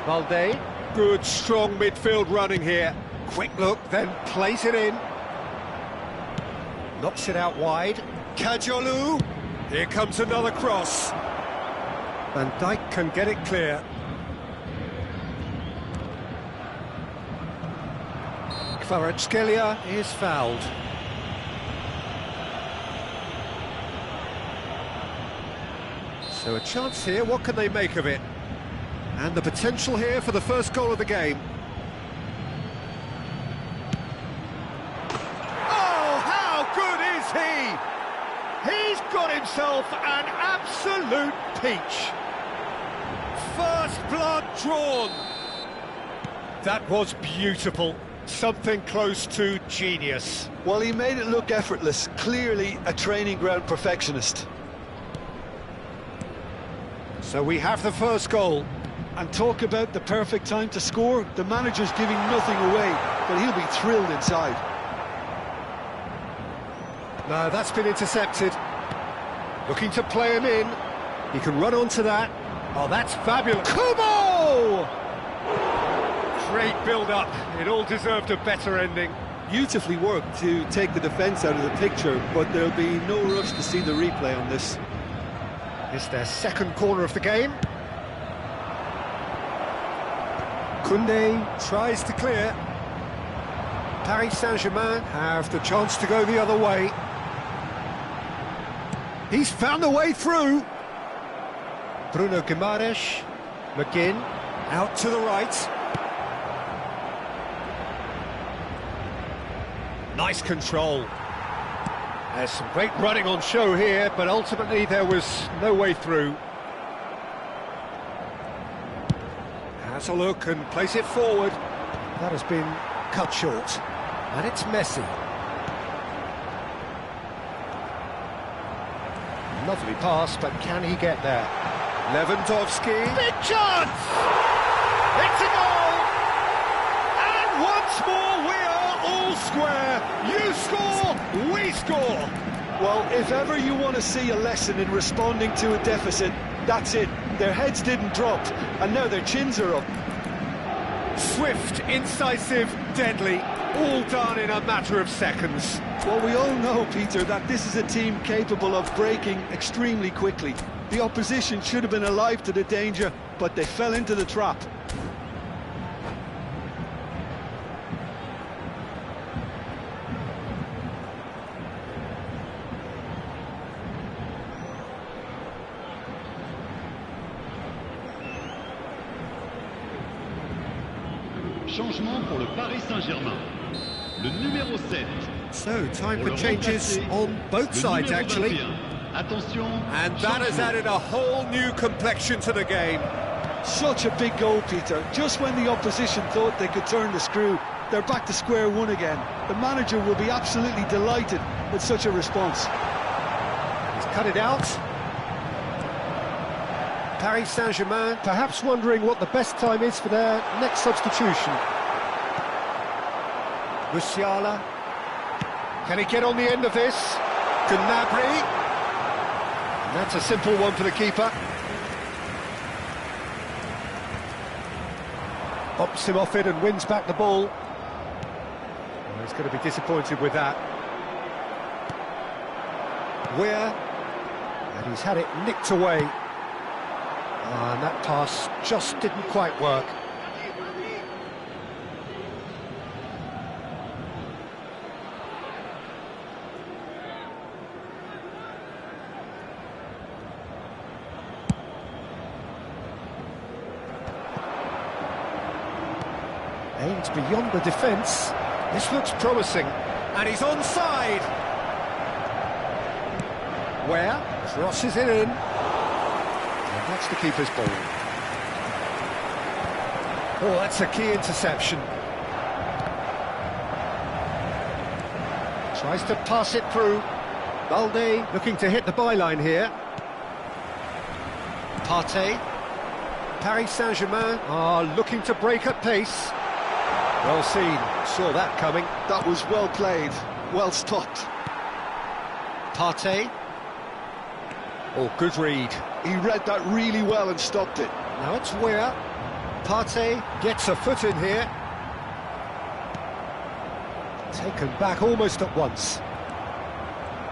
Balde, good strong midfield running here. Quick look, then plays it in. Knocks it out wide. Kajolu. Here comes another cross. Van Dijk can get it clear. Kvaratskhelia is fouled. So a chance here, what can they make of it? And the potential here for the first goal of the game. Oh, how good is he? He's got himself an absolute peach. First blood drawn. That was beautiful. Something close to genius. Well, he made it look effortless. Clearly a training ground perfectionist. So we have the first goal. And talk about the perfect time to score. The manager's giving nothing away, but he'll be thrilled inside. No, that's been intercepted. Looking to play him in. He can run onto that. Oh, that's fabulous. Kubo! Great build-up. It all deserved a better ending. Beautifully worked to take the defence out of the picture, but there'll be no rush to see the replay on this. It's their second corner of the game. Koundé tries to clear. Paris Saint-Germain have the chance to go the other way. He's found a way through. Bruno Guimaraes, McGinn, out to the right. Nice control. There's some great running on show here, but ultimately there was no way through. Has a look and plays it forward. That has been cut short. And it's Messi. Lovely pass, but can he get there? Lewandowski. Big chance! It's a goal! And once more we are all square. You score, we score. Well, if ever you want to see a lesson in responding to a deficit, that's it. Their heads didn't drop, and now their chins are up. Swift, incisive, deadly, all done in a matter of seconds. Well, we all know, Peter, that this is a team capable of breaking extremely quickly. The opposition should have been alive to the danger, but they fell into the trap. Changement pour le Paris Saint-Germain. Le numéro 7. So, time for changes on both sides, actually. Attention. And that has added a whole new complexion to the game. Such a big goal, Peter. Just when the opposition thought they could turn the screw, they're back to square one again. The manager will be absolutely delighted with such a response. He's cut it out. Paris Saint-Germain perhaps wondering what the best time is for their next substitution. Musiala. Can he get on the end of this? Gnabry. And that's a simple one for the keeper. Bops him off it and wins back the ball. Well, he's going to be disappointed with that. Weir. And he's had it nicked away. And that pass just didn't quite work. Aimed beyond the defence. This looks promising. And he's onside. Where? Crosses it in. And that's the keeper's ball. Oh, that's a key interception. Tries to pass it through. Balde looking to hit the byline here. Partey. Paris Saint-Germain are looking to break at pace. Well seen, saw that coming. That was well played, well stopped. Partey. Oh, good read. He read that really well and stopped it. Now it's Weir. Partey gets a foot in here. Taken back almost at once.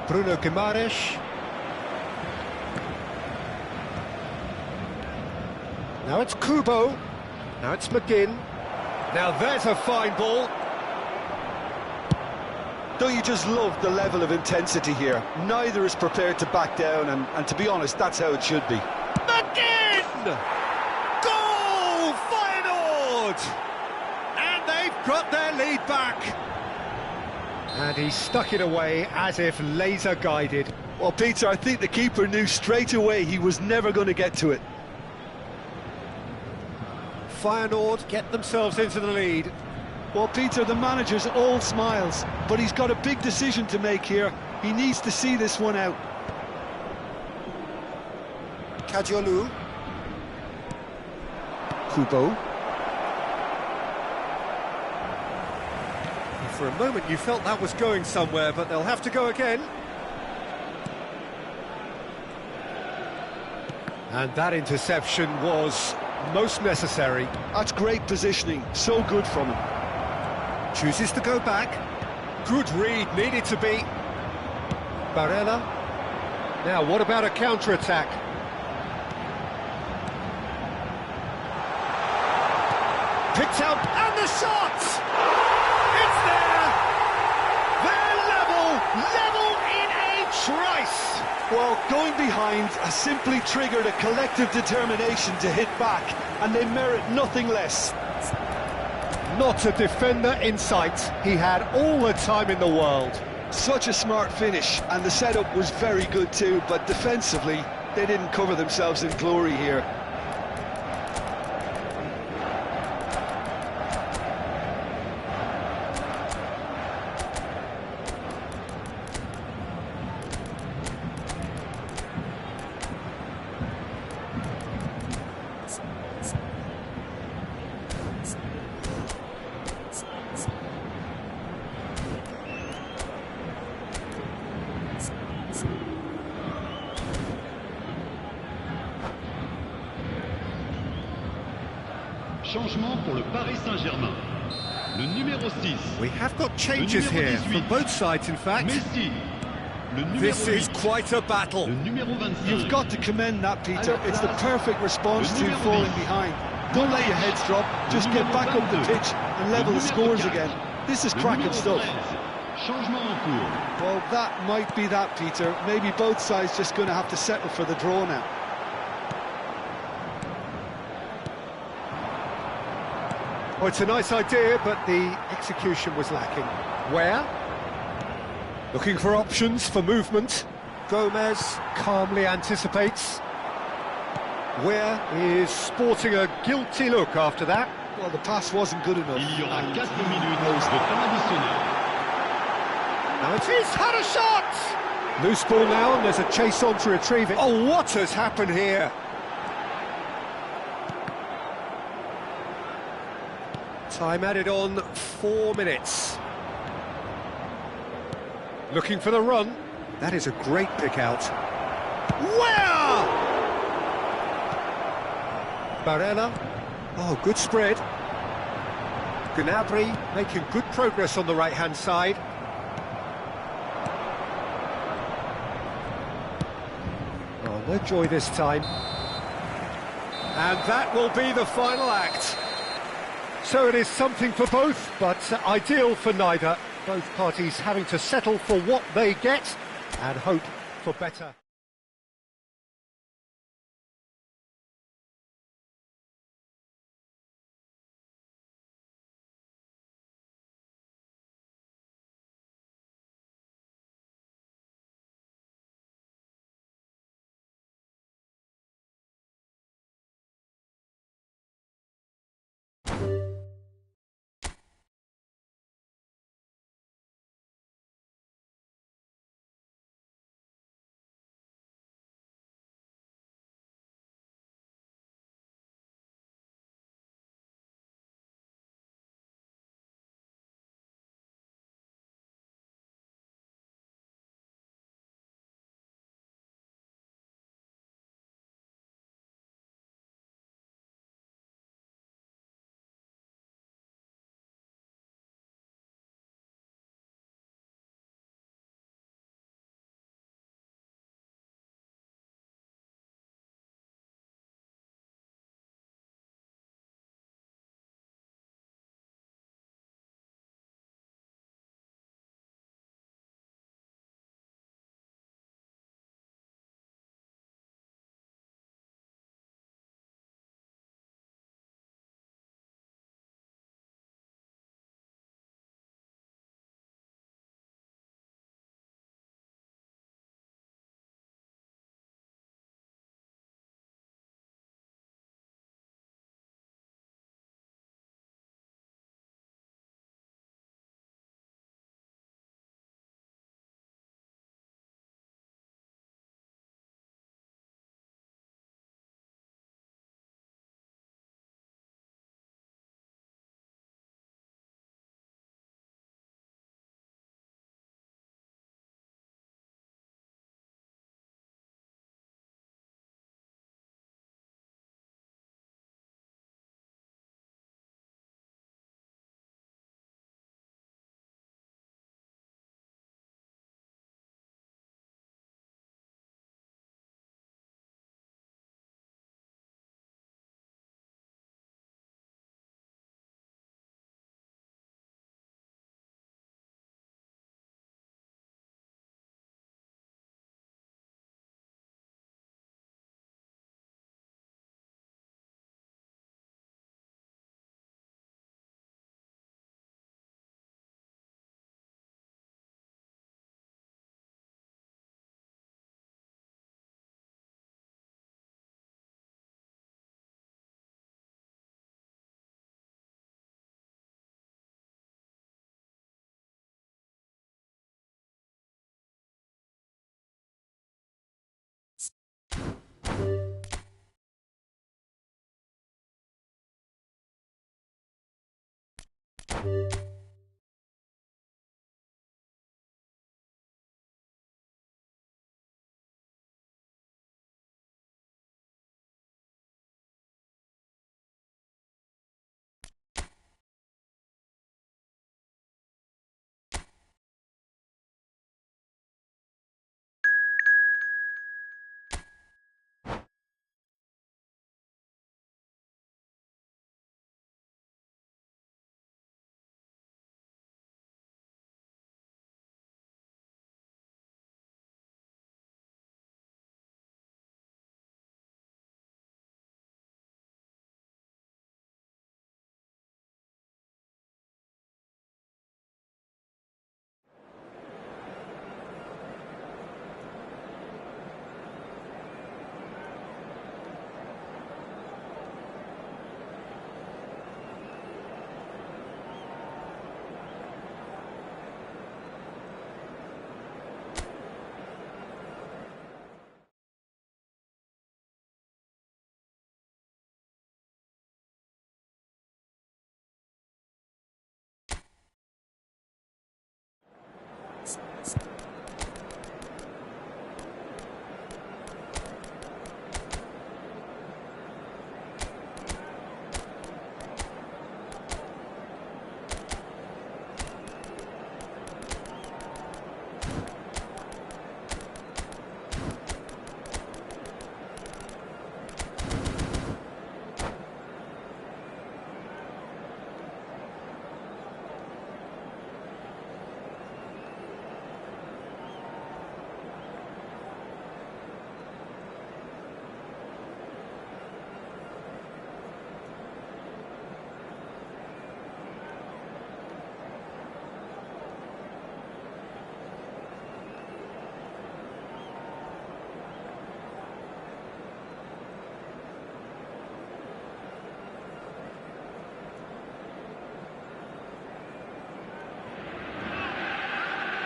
Bruno Guimaraes. Now it's Kubo. Now it's McGinn. Now there's a fine ball. Don't you just love the level of intensity here? Neither is prepared to back down, and to be honest, that's how it should be. McGinn! Goal! Feyenoord! And they've got their lead back. And he stuck it away as if laser guided. Well, Peter, I think the keeper knew straight away he was never going to get to it. Feyenoord get themselves into the lead. Well, Peter, the manager's all smiles, but he's got a big decision to make here. He needs to see this one out. Kadiolu. Kubo. For a moment you felt that was going somewhere, but they'll have to go again. And that interception was most necessary. That's great positioning, so good from him. Chooses to go back. Good read, needed to be. Barella. Now, what about a counter-attack? Picked out, and the shot! It's there! They're level in a trice! Well, going behind has simply triggered a collective determination to hit back, and they merit nothing less. not a defender in sight. He had all the time in the world. Such a smart finish, and the setup was very good too, but defensively, they didn't cover themselves in glory here. Changement pour le Paris Saint-Germain. Le numéro 6. We have got changes here from both sides, in fact. Messi. Le numéro This is 8. quite a battle. Le numéro 25. You've got to commend that, Peter. It's the perfect response to falling behind. Don't let your heads drop, just get back up the pitch and level the scores again. This is cracking stuff. Changement en cours. Well, that might be that, Peter. Maybe both sides just going to have to settle for the draw now. Oh, it's a nice idea, but the execution was lacking. Where? Looking for options for movement. Gomez calmly anticipates. Where is sporting a guilty look after that. Well, the pass wasn't good enough. Il y aura and 4 minutes de temps additionnel. Now it is, had a shot! Loose ball now, and there's a chase on to retrieve it. Oh, what has happened here? Time added on, 4 minutes. Looking for the run. That is a great pick out. Where? Barella. Oh, good spread. Gnabry making good progress on the right-hand side. Oh, no joy this time. And that will be the final act. So it is something for both, but ideal for neither. Both parties having to settle for what they get and hope for better.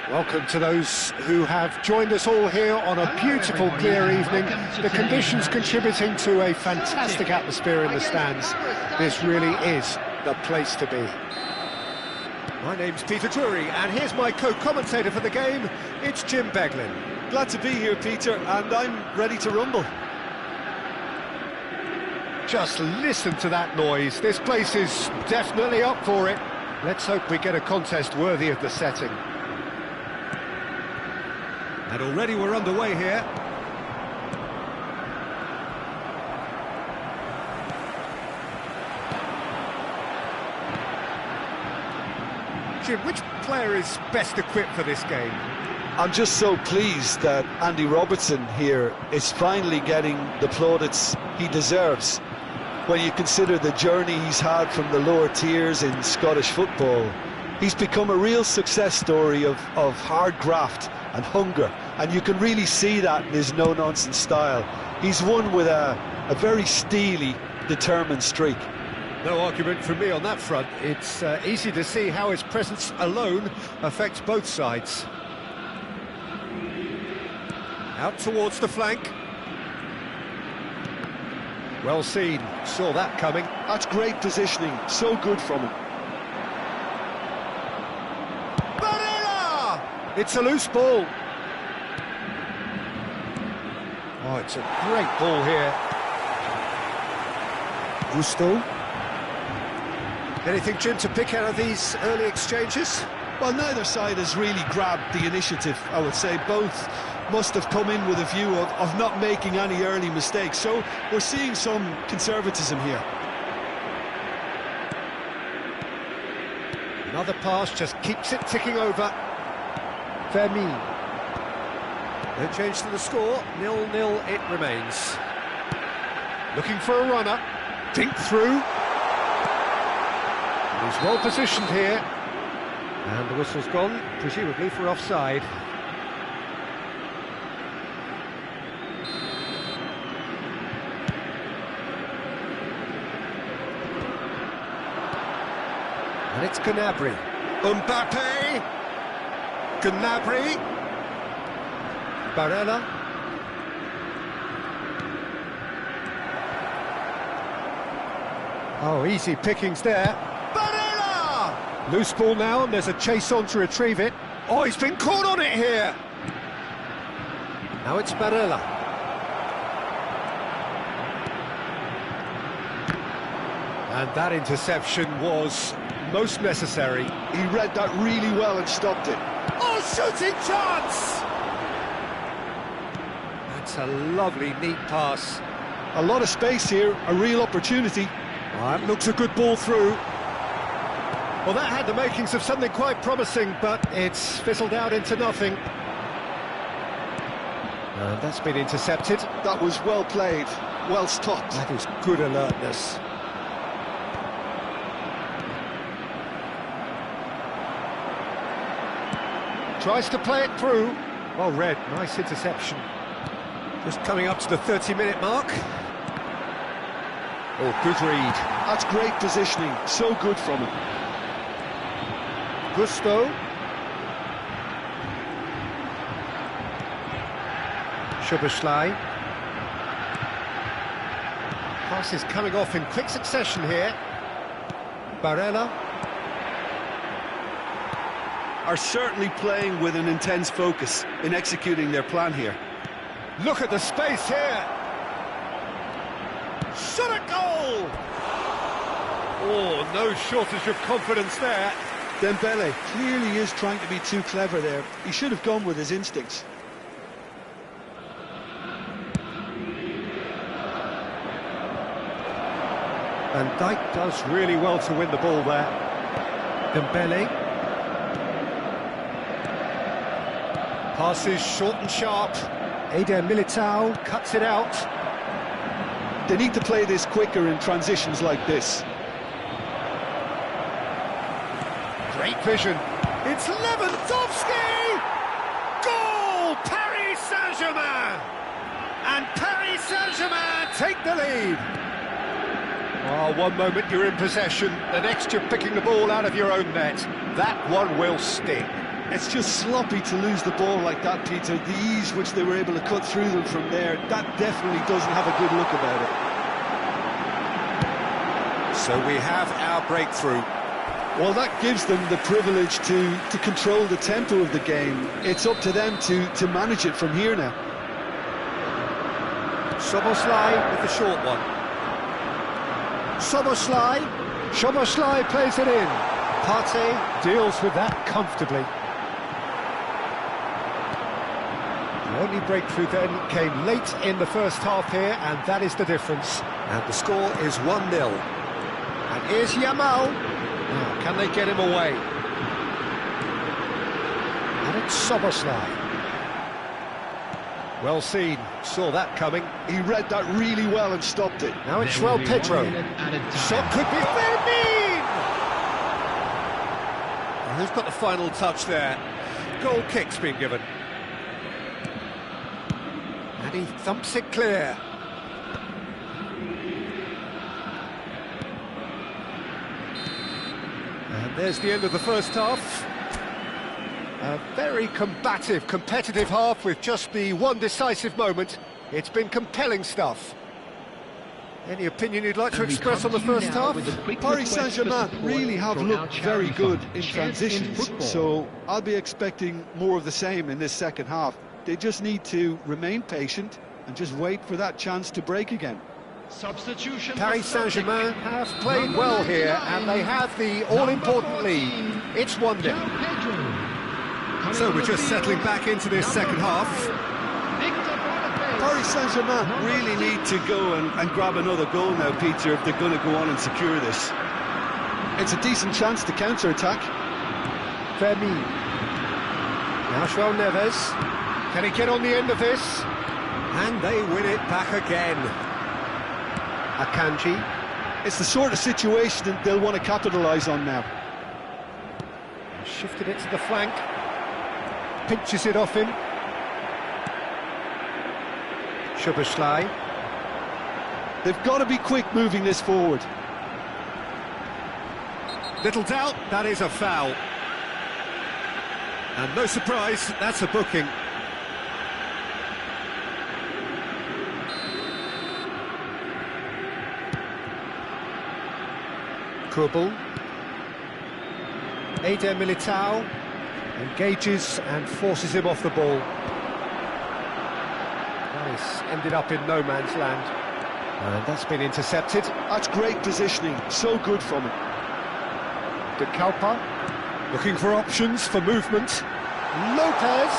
Welcome to those who have joined us all here on a beautiful, clear evening. The conditions contributing to a fantastic atmosphere in the stands. This really is the place to be. My name's Peter Drury, and here's my co-commentator for the game. It's Jim Beglin. Glad to be here, Peter, and I'm ready to rumble. Just listen to that noise. This place is definitely up for it. Let's hope we get a contest worthy of the setting. And already we're underway here. Jim, which player is best equipped for this game? I'm just so pleased that Andy Robertson here is finally getting the plaudits he deserves. When you consider the journey he's had from the lower tiers in Scottish football, he's become a real success story of hard graft and hunger, and you can really see that in his no-nonsense style. He's won with a very steely, determined streak. No argument from me on that front. It's easy to see how his presence alone affects both sides. Out towards the flank. Well seen, saw that coming. That's great positioning, so good from him. It's a loose ball. Oh, it's a great ball here. Gusto. Anything, Jim, to pick out of these early exchanges? Well, neither side has really grabbed the initiative, I would say. Both must have come in with a view of not making any early mistakes. So we're seeing some conservatism here. Another pass just keeps it ticking over. Fermi. No change to the score, 0-0 it remains. Looking for a runner, dink through. He's well positioned here. And the whistle's gone, presumably for offside. And it's Gnabry. Mbappe! Gnabry, Barella, oh, easy pickings there, Barella! Loose ball now, and there's a chase on to retrieve it. Oh, he's been caught on it here! Now it's Barella. And that interception was most necessary. He read that really well and stopped it. Oh, shooting chance! That's a lovely, neat pass. A lot of space here, a real opportunity. That looks a good ball through. Well, that had the makings of something quite promising, but it's fizzled out into nothing. And that's been intercepted. That was well played, well stopped. That is good alertness. Tries to play it through. Well read, nice interception. Just coming up to the 30-minute mark. Oh, good read. That's great positioning, so good from him. Gusto. Szoboszlai. Pass is coming off in quick succession here. Barella. Are certainly playing with an intense focus in executing their plan here. Look at the space here. Shot a goal! Oh, no shortage of confidence there. Dembele clearly is trying to be too clever there. He should have gone with his instincts. And Dijk does really well to win the ball there. Dembele. Passes short and sharp. Eder Militao cuts it out. They need to play this quicker in transitions like this. Great vision. It's Lewandowski! Goal! Paris Saint-Germain! And Paris Saint-Germain take the lead. Oh, one moment you're in possession, the next you're picking the ball out of your own net. That one will sting. It's just sloppy to lose the ball like that, Peter. The ease which they were able to cut through them from there, that definitely doesn't have a good look about it. So we have our breakthrough. Well, that gives them the privilege to control the tempo of the game. It's up to them to manage it from here now. Szoboszlai with the short one. Szoboszlai plays it in. Partey deals with that comfortably. The only breakthrough then came late in the first half here, and that is the difference. And the score is 1-0. And here's Yamal. Now, can they get him away? And it's Szoboszlai. Well seen, saw that coming. He read that really well and stopped it. Now it's João Pedro. Shot could be Fermin! And who's got the final touch there? Goal kick's been given. And he thumps it clear. And there's the end of the first half. A very combative, competitive half with just the one decisive moment. It's been compelling stuff. Any opinion you'd like to express on the first half? Paris Saint-Germain really have looked very good in transitions, so I'll be expecting more of the same in this second half. They just need to remain patient and just wait for that chance to break again. Substitution. Paris Saint-Germain have played well here, and they have the all-important lead. It's 1-0. So we're just settling back into this second half. Paris Saint-Germain really need to go and grab another goal now, Peter, if they're going to go on and secure this. It's a decent chance to counter-attack. Fermin. Now João Neves. Can he get on the end of this? And they win it back again. Akanji. It's the sort of situation that they'll want to capitalise on now. Shifted it to the flank. Pinches it off him. Szoboszlai. They've got to be quick moving this forward. Little doubt, that is a foul. And no surprise, that's a booking. Kubel. Eder Militao engages and forces him off the ball. Nice, ended up in no man's land. And that's been intercepted. That's great positioning, so good from him. De Calpa, looking for options for movement. Lopez.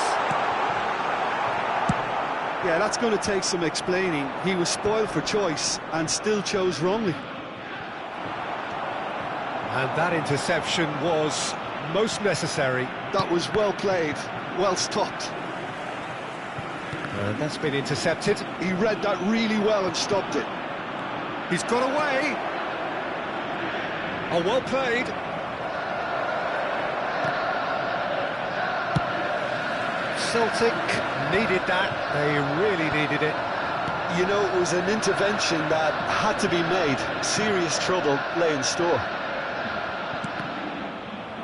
Yeah, that's going to take some explaining. He was spoiled for choice and still chose wrongly. And that interception was most necessary. That was well played, well stopped. And that's been intercepted. He read that really well and stopped it. He's got away. Oh, well played. Celtic needed that. They really needed it. You know, it was an intervention that had to be made. Serious trouble lay in store.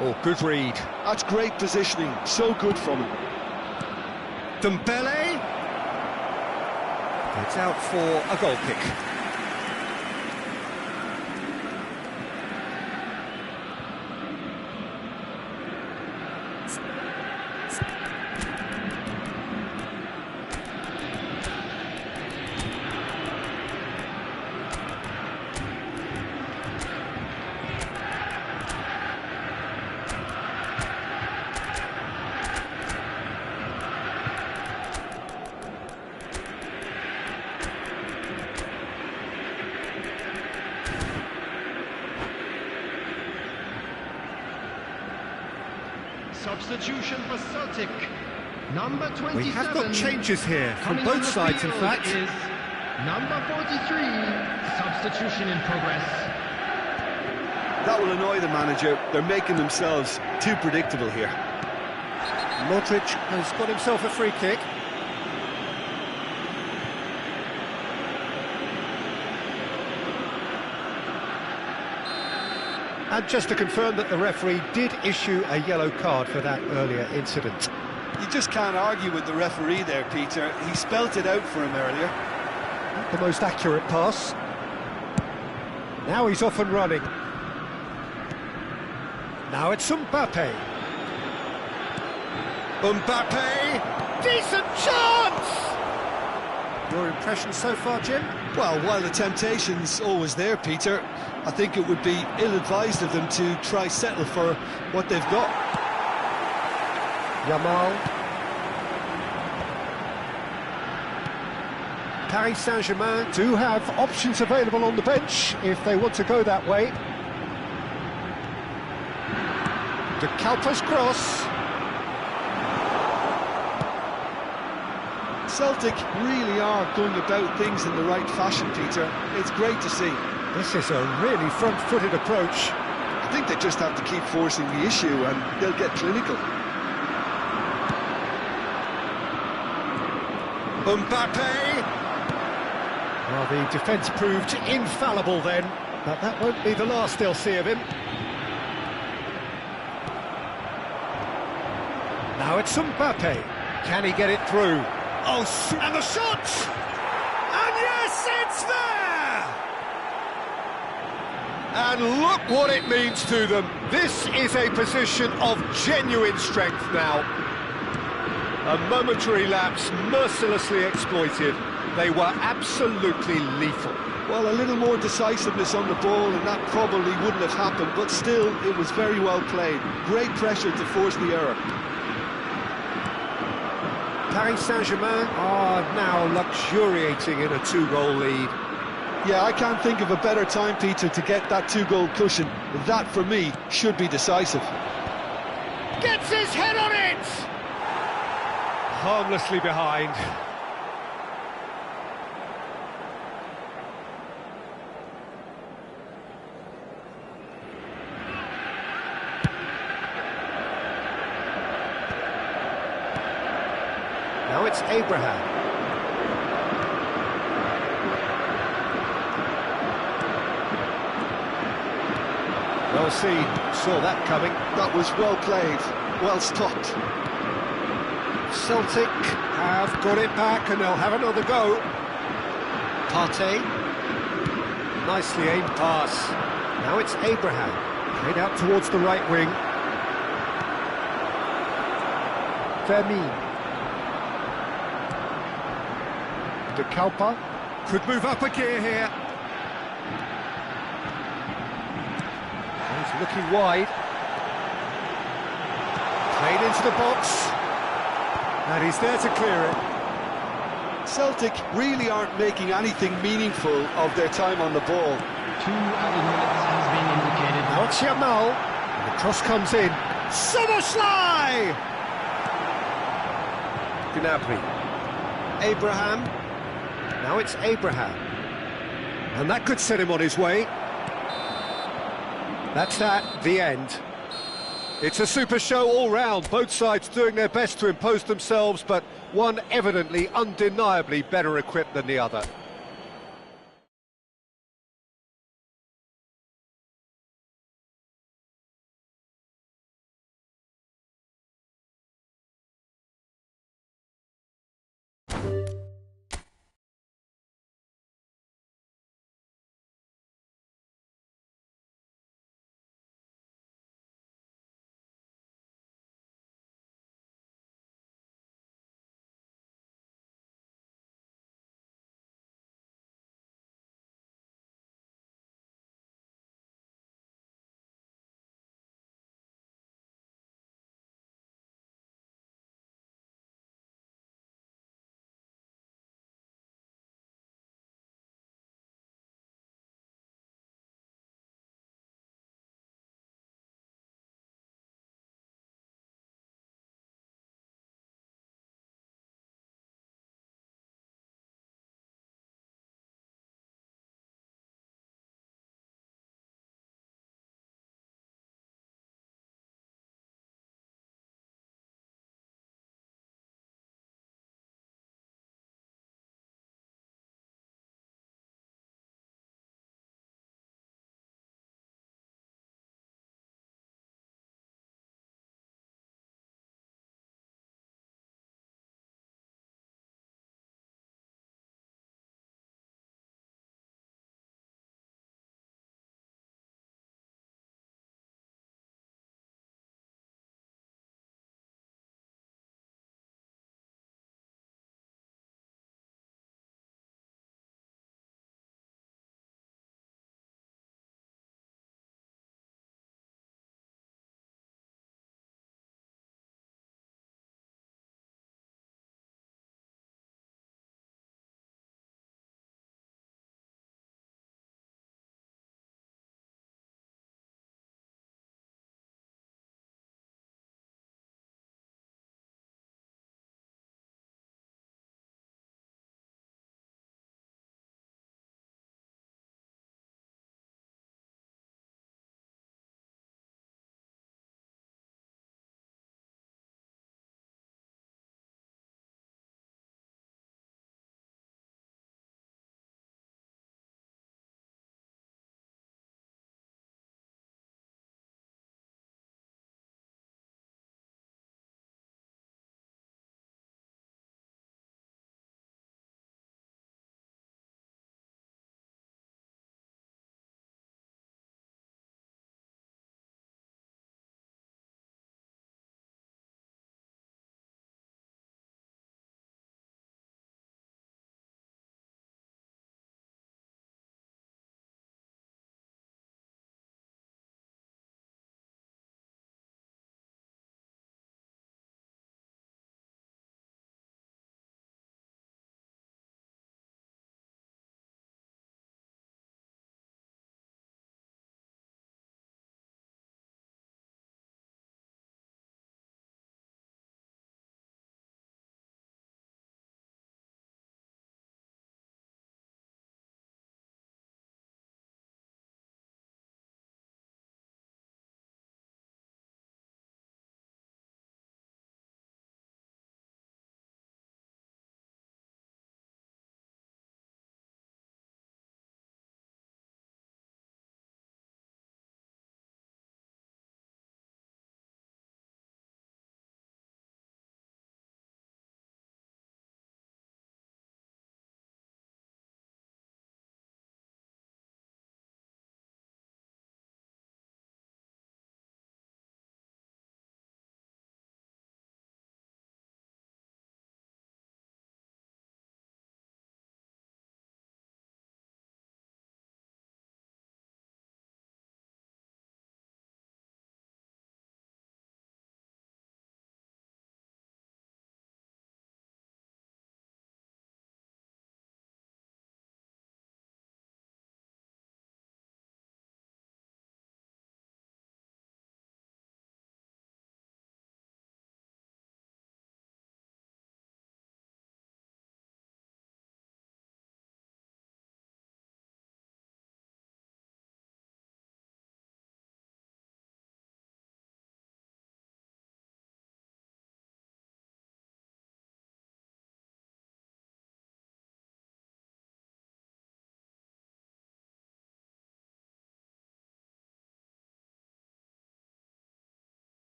Oh, good read. That's great positioning, so good from him. Dembele. It's out for a goal kick. Substitution for Celtic. Number 27. We have got changes here from both sides, in fact. Is number 43. Substitution in progress. That will annoy the manager. They're making themselves too predictable here. Modric has got himself a free kick. And just to confirm that the referee did issue a yellow card for that earlier incident. You just can't argue with the referee there, Peter. He spelt it out for him earlier. Not the most accurate pass. Now he's off and running. Now it's Mbappe. Mbappe! Decent chance! Your impression so far, Jim? Well, while the temptation's always there, Peter, I think it would be ill-advised of them to try settle for what they've got. Yamal. Paris Saint-Germain do have options available on the bench if they want to go that way. De Calpa's cross. Celtic really are going about things in the right fashion, Peter. It's great to see. This is a really front-footed approach. I think they just have to keep forcing the issue and they'll get clinical. Mbappe! Well, the defence proved infallible then, but that won't be the last they'll see of him. Now it's Mbappe. Can he get it through? Oh, and the shot! And yes, it's there! And look what it means to them. This is a position of genuine strength now. A momentary lapse mercilessly exploited. They were absolutely lethal. Well, a little more decisiveness on the ball and that probably wouldn't have happened, but still, it was very well played. Great pressure to force the error. Paris Saint-Germain are now luxuriating in a two-goal lead. Yeah, I can't think of a better time, Peter, to get that two-goal cushion. That, for me, should be decisive. Gets his head on it! Harmlessly behind. Now it's Abraham. Well seen, saw that coming. That was well played, well stopped. Celtic have got it back and they'll have another go. Partey. Nicely aimed pass. Now it's Abraham. Played out towards the right wing. Vermeer. De Kalpa could move up a gear here. He's looking wide. Played into the box. And he's there to clear it. Celtic really aren't making anything meaningful of their time on the ball. 2 added minutes has been indicated. Out Yamal. And the cross comes in. Soboslai! Gnabry. Abraham. Now it's Abraham. And that could set him on his way. That's the end. It's a super show all round, both sides doing their best to impose themselves, but one evidently, undeniably better equipped than the other.